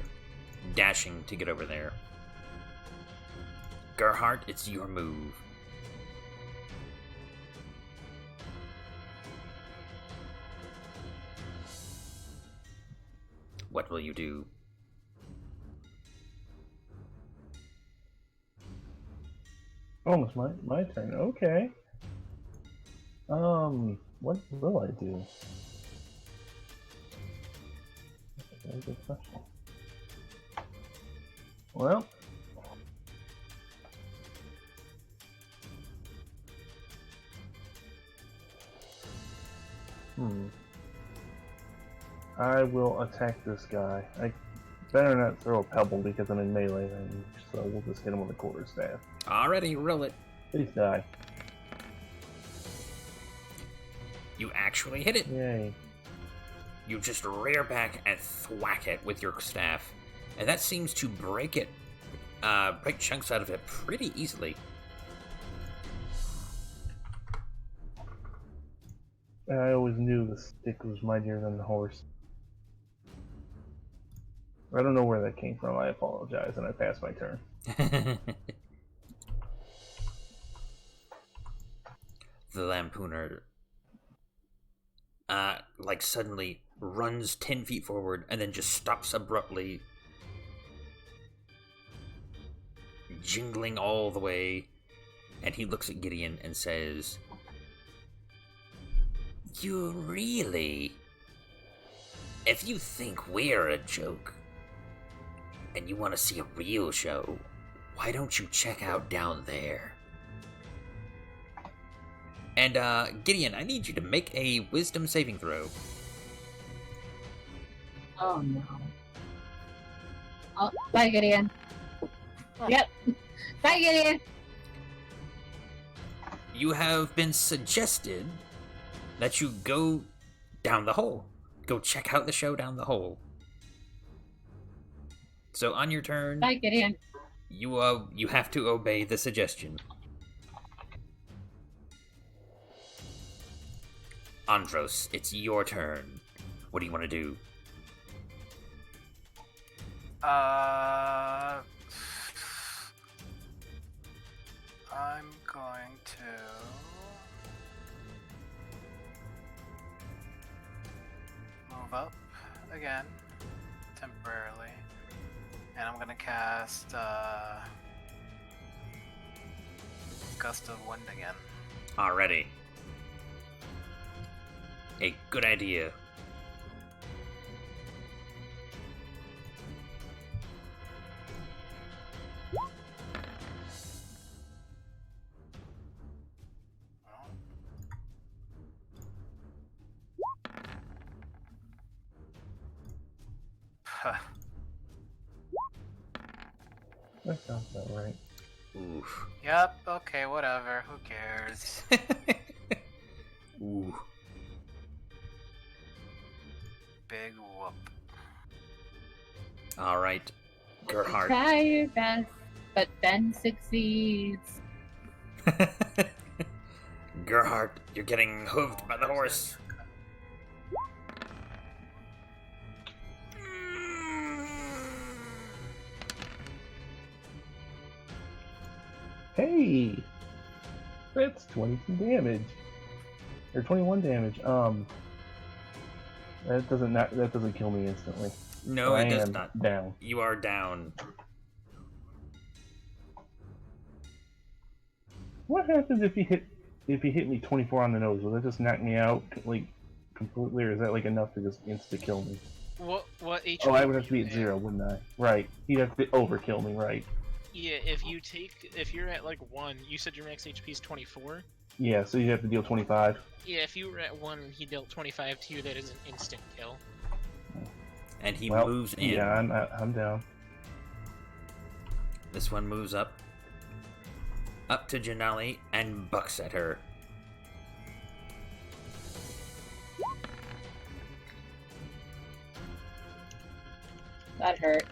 Dashing to get over there. Gerhardt, it's your move. What will you do? Oh, it's my turn. Okay. What will I do? That's a very good question. Well, I will attack this guy. I better not throw a pebble because I'm in melee range, so we'll just hit him with a quarterstaff. Already, roll it. Please die. You actually hit it. Yay. You just rear back and thwack it with your staff. And that seems to break chunks out of it pretty easily. I always knew the stick was mightier than the horse. I don't know where that came from. I apologize, and I passed my turn. The lampooner, like suddenly runs 10 feet forward and then just stops abruptly, jingling all the way, and he looks at Gideon and says, "You really? If you think we're a joke, and you want to see a real show, why don't you check out down there?" And, Gideon, I need you to make a wisdom saving throw. Oh no. Oh, bye, Gideon. Yep. Bye, Gideon. You have been suggested that you go down the hole. Go check out the show down the hole. So on your turn, Bye, Gideon. you have to obey the suggestion. Andros, it's your turn. What do you want to do? I'm going to move up again, temporarily, and I'm gonna cast Gust of Wind again. Already. A good idea. That sounds about right. Oof. Yep, okay, whatever, who cares? Ooh. Big whoop. Alright. Gerhardt. Try your best, but Ben succeeds. Gerhardt, you're getting hooved by the horse. Hey! That's 22 damage. Or 21 damage. That doesn't kill me instantly. No, I it does am not. down. You are down. What happens if he hit me 24 on the nose? Will that just knock me out like completely, or is that like enough to just insta kill me? What HP? Oh, I would have to be you at 0, wouldn't I? Right. He'd have to overkill me, right? Yeah, if you're at like 1, you said your max HP is 24? Yeah, so you have to deal 25. Yeah, if you were at 1 and he dealt 25 to you, that is an instant kill. And he Well, moves in. Yeah, I'm down. This one moves up to Janali and bucks at her. That hurts.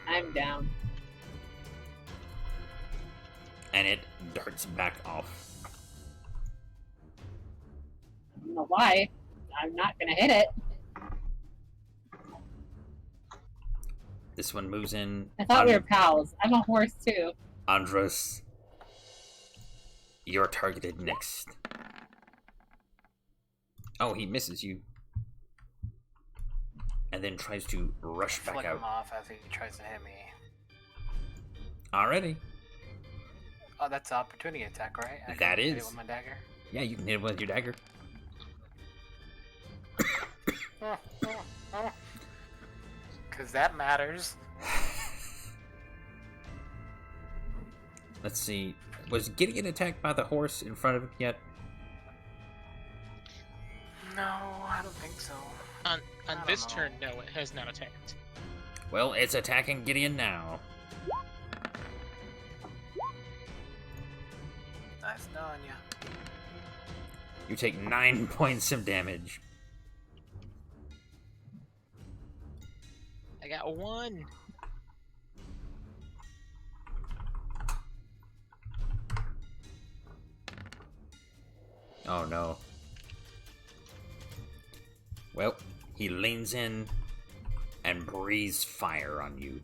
I'm down. And it darts back off. I don't know why. I'm not gonna hit it. This one moves in. I thought we were pals. I'm a horse too. Andros, you're targeted next. Oh, he misses you. And then tries to rush back Flick out. him off as he tries to hit me. Already. Oh, that's an opportunity attack, right? I That can hit is. it with my dagger. Yeah, you can hit him with your dagger. Because that matters. Let's see. Was Gideon attacked by the horse in front of him yet? No, I don't think so. On I don't this know. turn, no, it has not attacked. Well, it's attacking Gideon now. Nice knowing ya. You take 9 points of damage. I got 1. Oh no. Well, he leans in and breathes fire on you.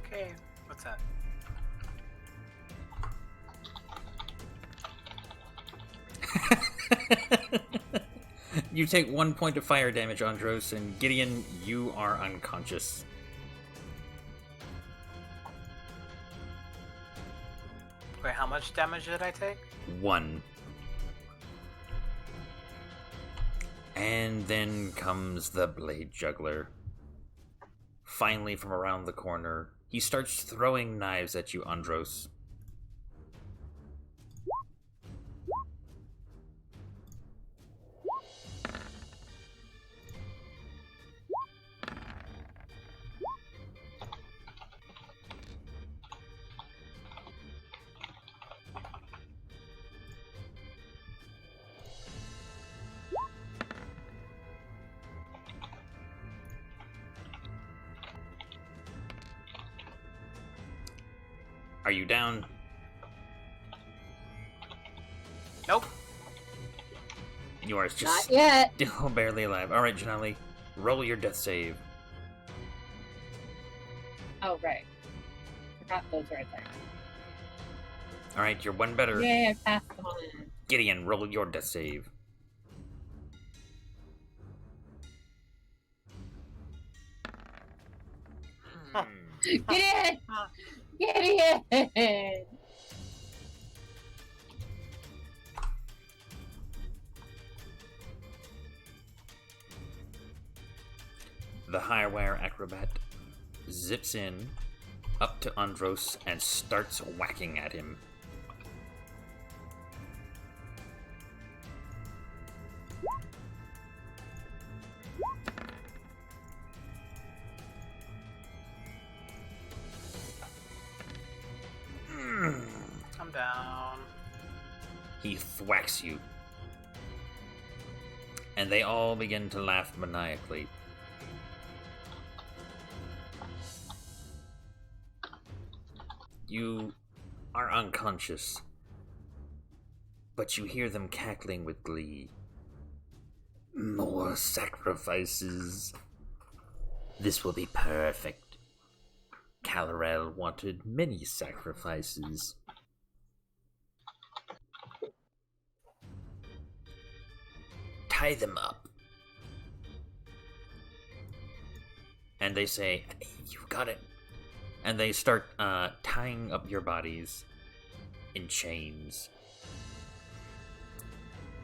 Okay, what's that? You take 1 point of fire damage, Andros, and Gideon, you are unconscious. Wait, how much damage did I take? 1. And then comes the Blade Juggler. Finally, from around the corner, he starts throwing knives at you, Andros. Are you down? Nope. You are just Not yet. still barely alive. Alright, Janali, roll your death save. Oh, right. Forgot those right there. Alright, you're one better. Yay, I passed on. Gideon, roll your death save. Get in! Get in! The Hirewire Acrobat zips in up to Andros and starts whacking at him. I'm down. He thwacks you. And they all begin to laugh maniacally. You are unconscious, but you hear them cackling with glee. More sacrifices. This will be perfect. Calarel wanted many sacrifices. Tie them up. And they say, "You got it." And they start tying up your bodies in chains.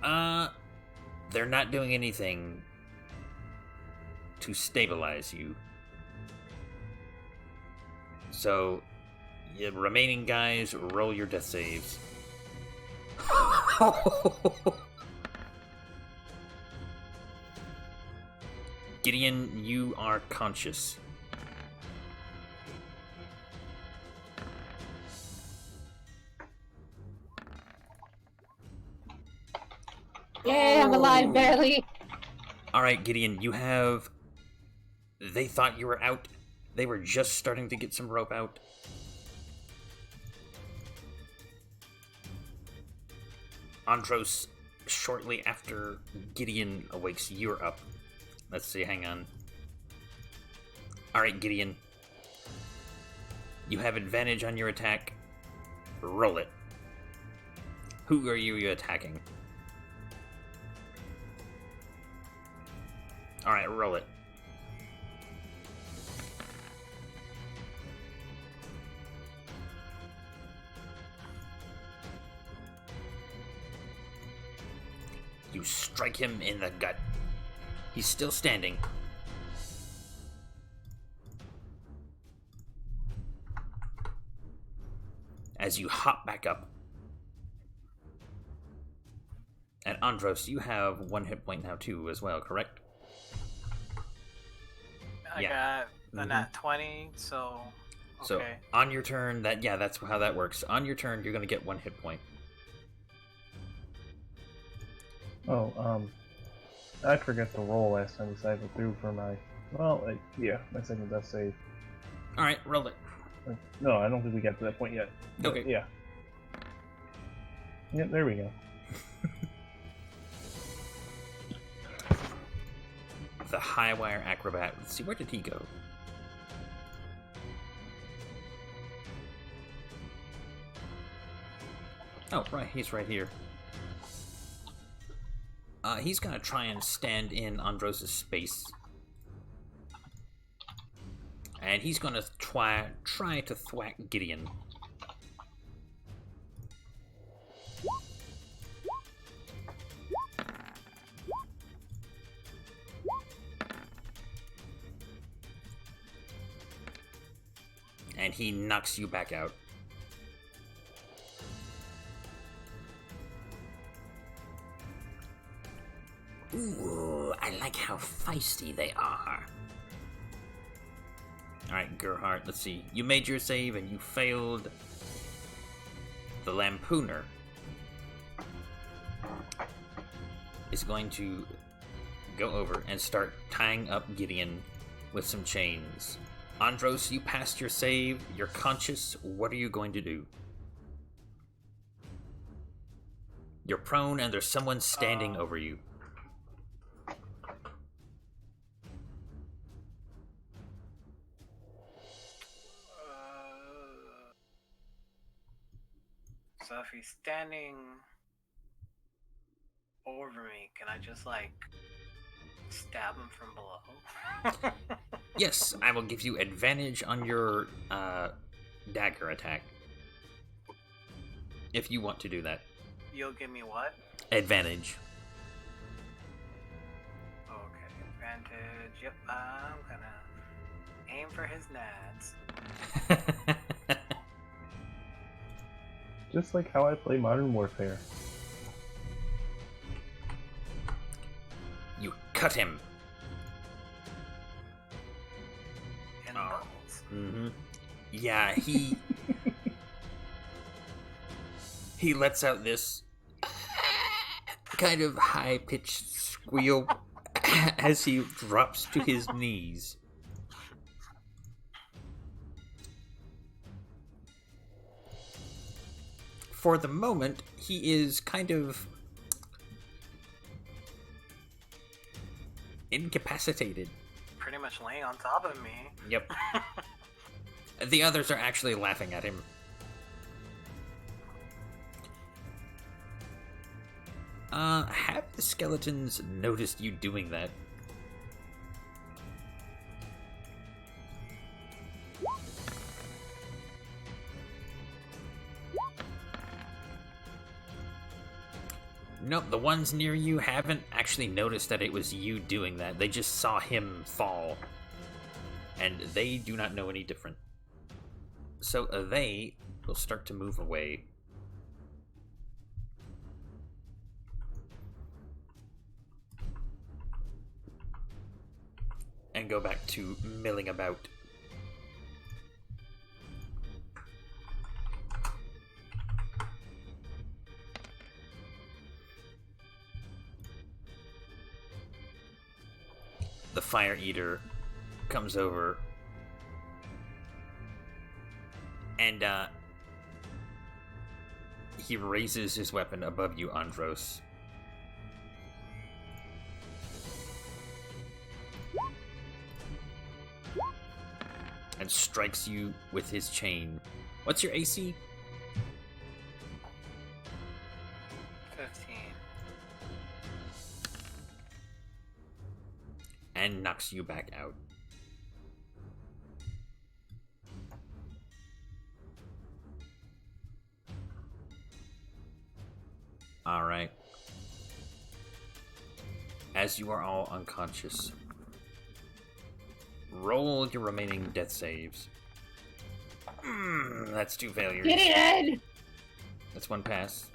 They're not doing anything to stabilize you. So, the remaining guys, roll your death saves. Gideon, you are conscious. Yay, I'm alive, barely. Alright, Gideon, you have... They thought you were out. They were just starting to get some rope out. Andros, shortly after Gideon awakes, you're up. Let's see, hang on. Alright, Gideon. You have advantage on your attack. Roll it. Who are you attacking? Alright, roll it. You strike him in the gut. He's still standing. As you hop back up. And Andros, you have 1 hit point now too as well, correct? I got a nat 20, so... Okay. So, on your turn, that's how that works. On your turn, you're going to get 1 hit point. Oh, I forgot to roll last time we cycled through for my... Well, my second death save. Alright, roll it. No, I don't think we got to that point yet. But, Okay. yeah. Yep, there we go. The high wire acrobat. Let's see, where did he go? Oh, right, he's right here. He's gonna try and stand in Andros' space. And he's gonna try to thwack Gideon. And he knocks you back out. Ooh, I like how feisty they are. Alright, Gerhardt, let's see. You made your save and you failed. The Lampooner is going to go over and start tying up Gideon with some chains. Andros, you passed your save. You're conscious. What are you going to do? You're prone and there's someone standing over you. So if he's standing over me, can I just, like, stab him from below? Yes, I will give you advantage on your dagger attack. If you want to do that. You'll give me what? Advantage. Okay, advantage. Yep, I'm gonna aim for his nads. Just like how I play Modern Warfare. You cut him. In the balls. Mm-hmm. Yeah, he... he lets out this kind of high-pitched squeal as he drops to his knees. For the moment, he is kind of incapacitated. Pretty much laying on top of me. Yep. The others are actually laughing at him. Have the skeletons noticed you doing that? Nope, the ones near you haven't actually noticed that it was you doing that. They just saw him fall. And they do not know any different. So they will start to move away. And go back to milling about. The Fire Eater comes over and he raises his weapon above you, Andros. And strikes you with his chain. What's your AC? 15. And knocks you back out. Alright. As you are all unconscious, roll your remaining death saves. That's 2 failures. Gideon! That's 1 pass.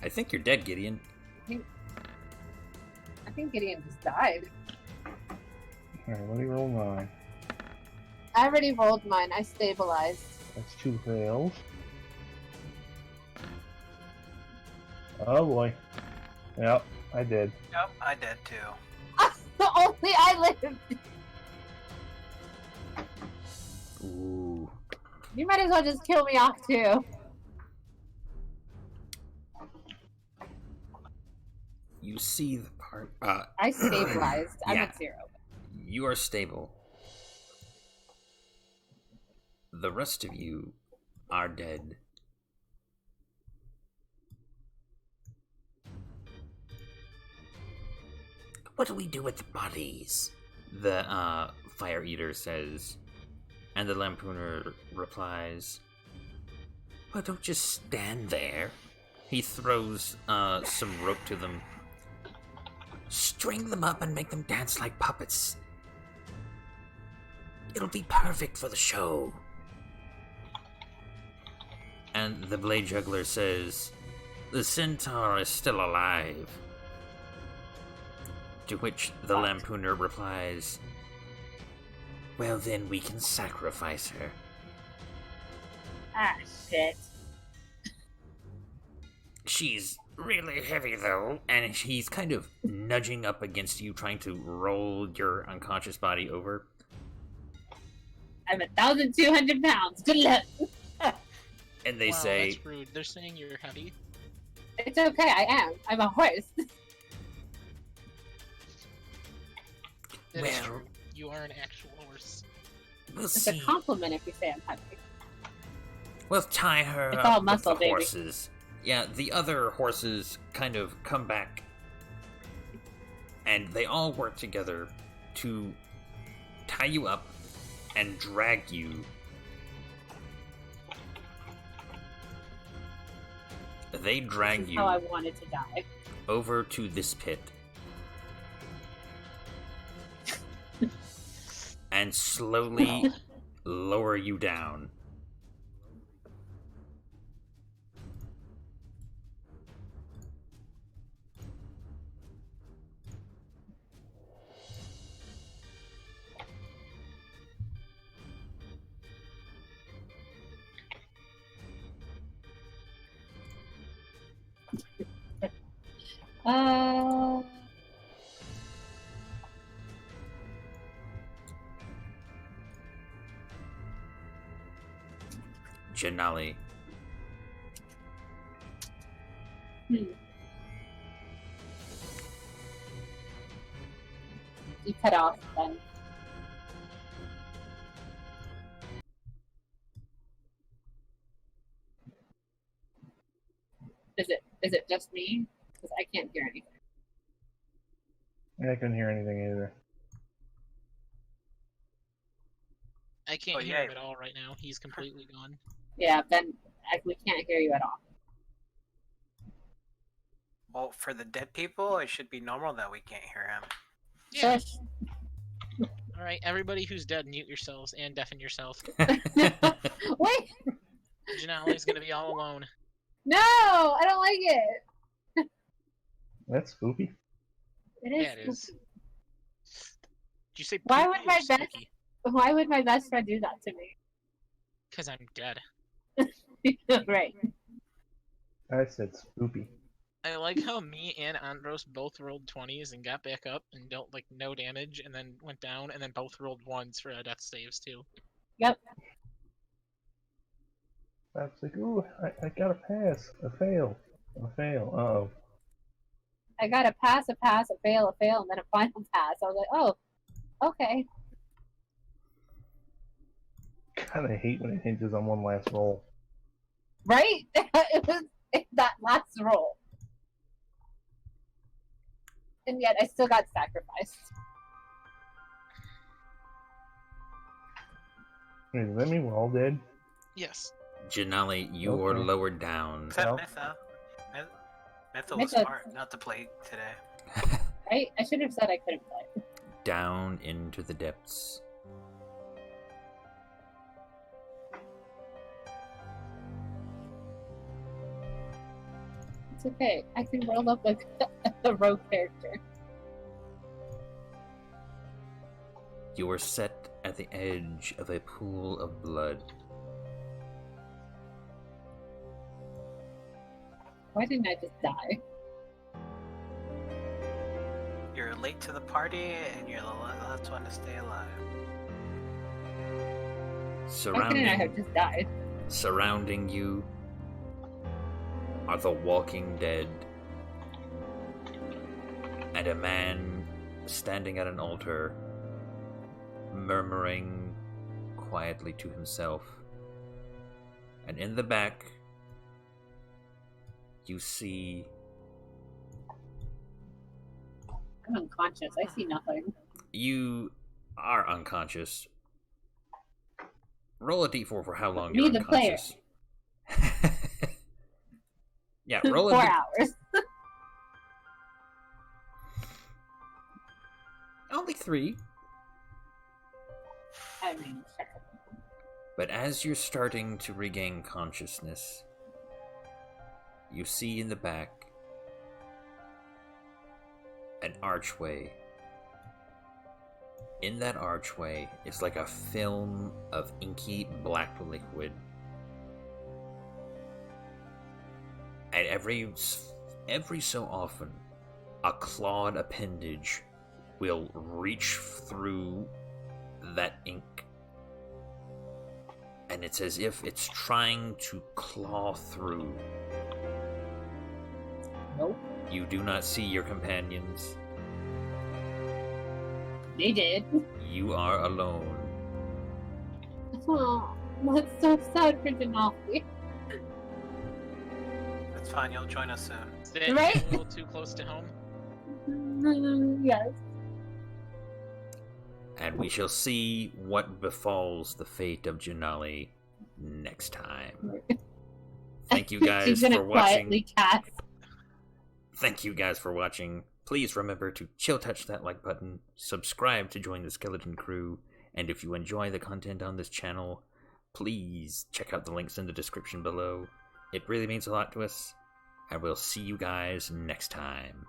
I think you're dead, Gideon. I think Gideon just died. Alright, let me roll mine. I already rolled mine. I stabilized. That's 2 fails. Oh boy. Yep, I did. Yep, I did too. Only I live. Ooh. You might as well just kill me off too. You see the part. I stabilized. I'm yeah. at 0. You are stable. The rest of you are dead. What do we do with the bodies? The fire eater says, and the lampooner replies, "Well, don't just stand there." He throws some rope to them. String them up and make them dance like puppets. It'll be perfect for the show. And the blade juggler says, "The centaur is still alive." To which the lampooner replies, "Well, then we can sacrifice her." Ah, shit. She's really heavy, though, and he's kind of nudging up against you, trying to roll your unconscious body over. I'm 1,200 pounds. Good luck. And they wow, say, that's rude. They're saying you're heavy. It's okay, I am. I'm a horse. That is Well- true. You are an actual horse. "We'll It's see. a compliment if you say I'm heavy. We'll tie her It's up all with muscle, the baby." horses." Yeah, the other horses kind of come back, and they all work together to tie you up and drag you. They drag This is you how I wanted to die. over to this pit. And slowly lower you down. Uh, Janali. you cut off then. Is it just me? Because I can't hear anything. I couldn't hear anything either. I can't Oh, hear yeah. him at all right now. He's completely gone. Yeah, then we can't hear you at all. Well, for the dead people, it should be normal that we can't hear him. Yeah. Shush. All right, everybody who's dead, mute yourselves and deafen yourself. Wait! Janali's gonna be all alone. No! I don't like it! That's spooky. It is. Yeah, it is. Did you say Why poopy would or my best- spooky? Why would my best friend do that to me? Because I'm dead. Right. I said spoopy. I like how me and Andros both rolled 20s and got back up and dealt like no damage and then went down and then both rolled 1s for death saves too. Yep. I was like, ooh, I got a pass. A fail. A fail. Uh-oh. I got a pass, a fail, and then a final pass. I was like, oh, okay. God, I hate when it hinges on one last roll. Right? It was that last roll. And yet I still got sacrificed. Wait, does that mean we're all dead? Yes. Janali, you are Okay. lowered down. Except Well. Mytha. Mytha was Mytha- smart not to play today. Right? I should have said I couldn't play. Down into the depths. It's okay. I can roll up with a rogue character. You are set at the edge of a pool of blood. Why didn't I just die? You're late to the party, and you're the last one to stay alive. How can I have just died? Surrounding you are the Walking Dead and a man standing at an altar, murmuring quietly to himself. And in the back, you see... I'm unconscious. I see nothing. You are unconscious. Roll a d4 for how long Me, you're the player. unconscious. Yeah, roll 4 a hours. Only 3. I mean, sure. But as you're starting to regain consciousness, you see in the back an archway. In that archway is like a film of inky black liquid. And every so often, a clawed appendage will reach through that ink. And it's as if it's trying to claw through. Nope. You do not see your companions. They did. You are alone. Oh, that's so sad for Denali. It's fine, you'll join us soon. Is that Right? a little too close to home? Yes. And we shall see what befalls the fate of Janali next time. Thank you guys She's gonna for watching. quietly cast. Thank you guys for watching. Please remember to chill touch that like button, subscribe to join the Skeleton Crew, and if you enjoy the content on this channel, please check out the links in the description below. It really means a lot to us, and we'll see you guys next time.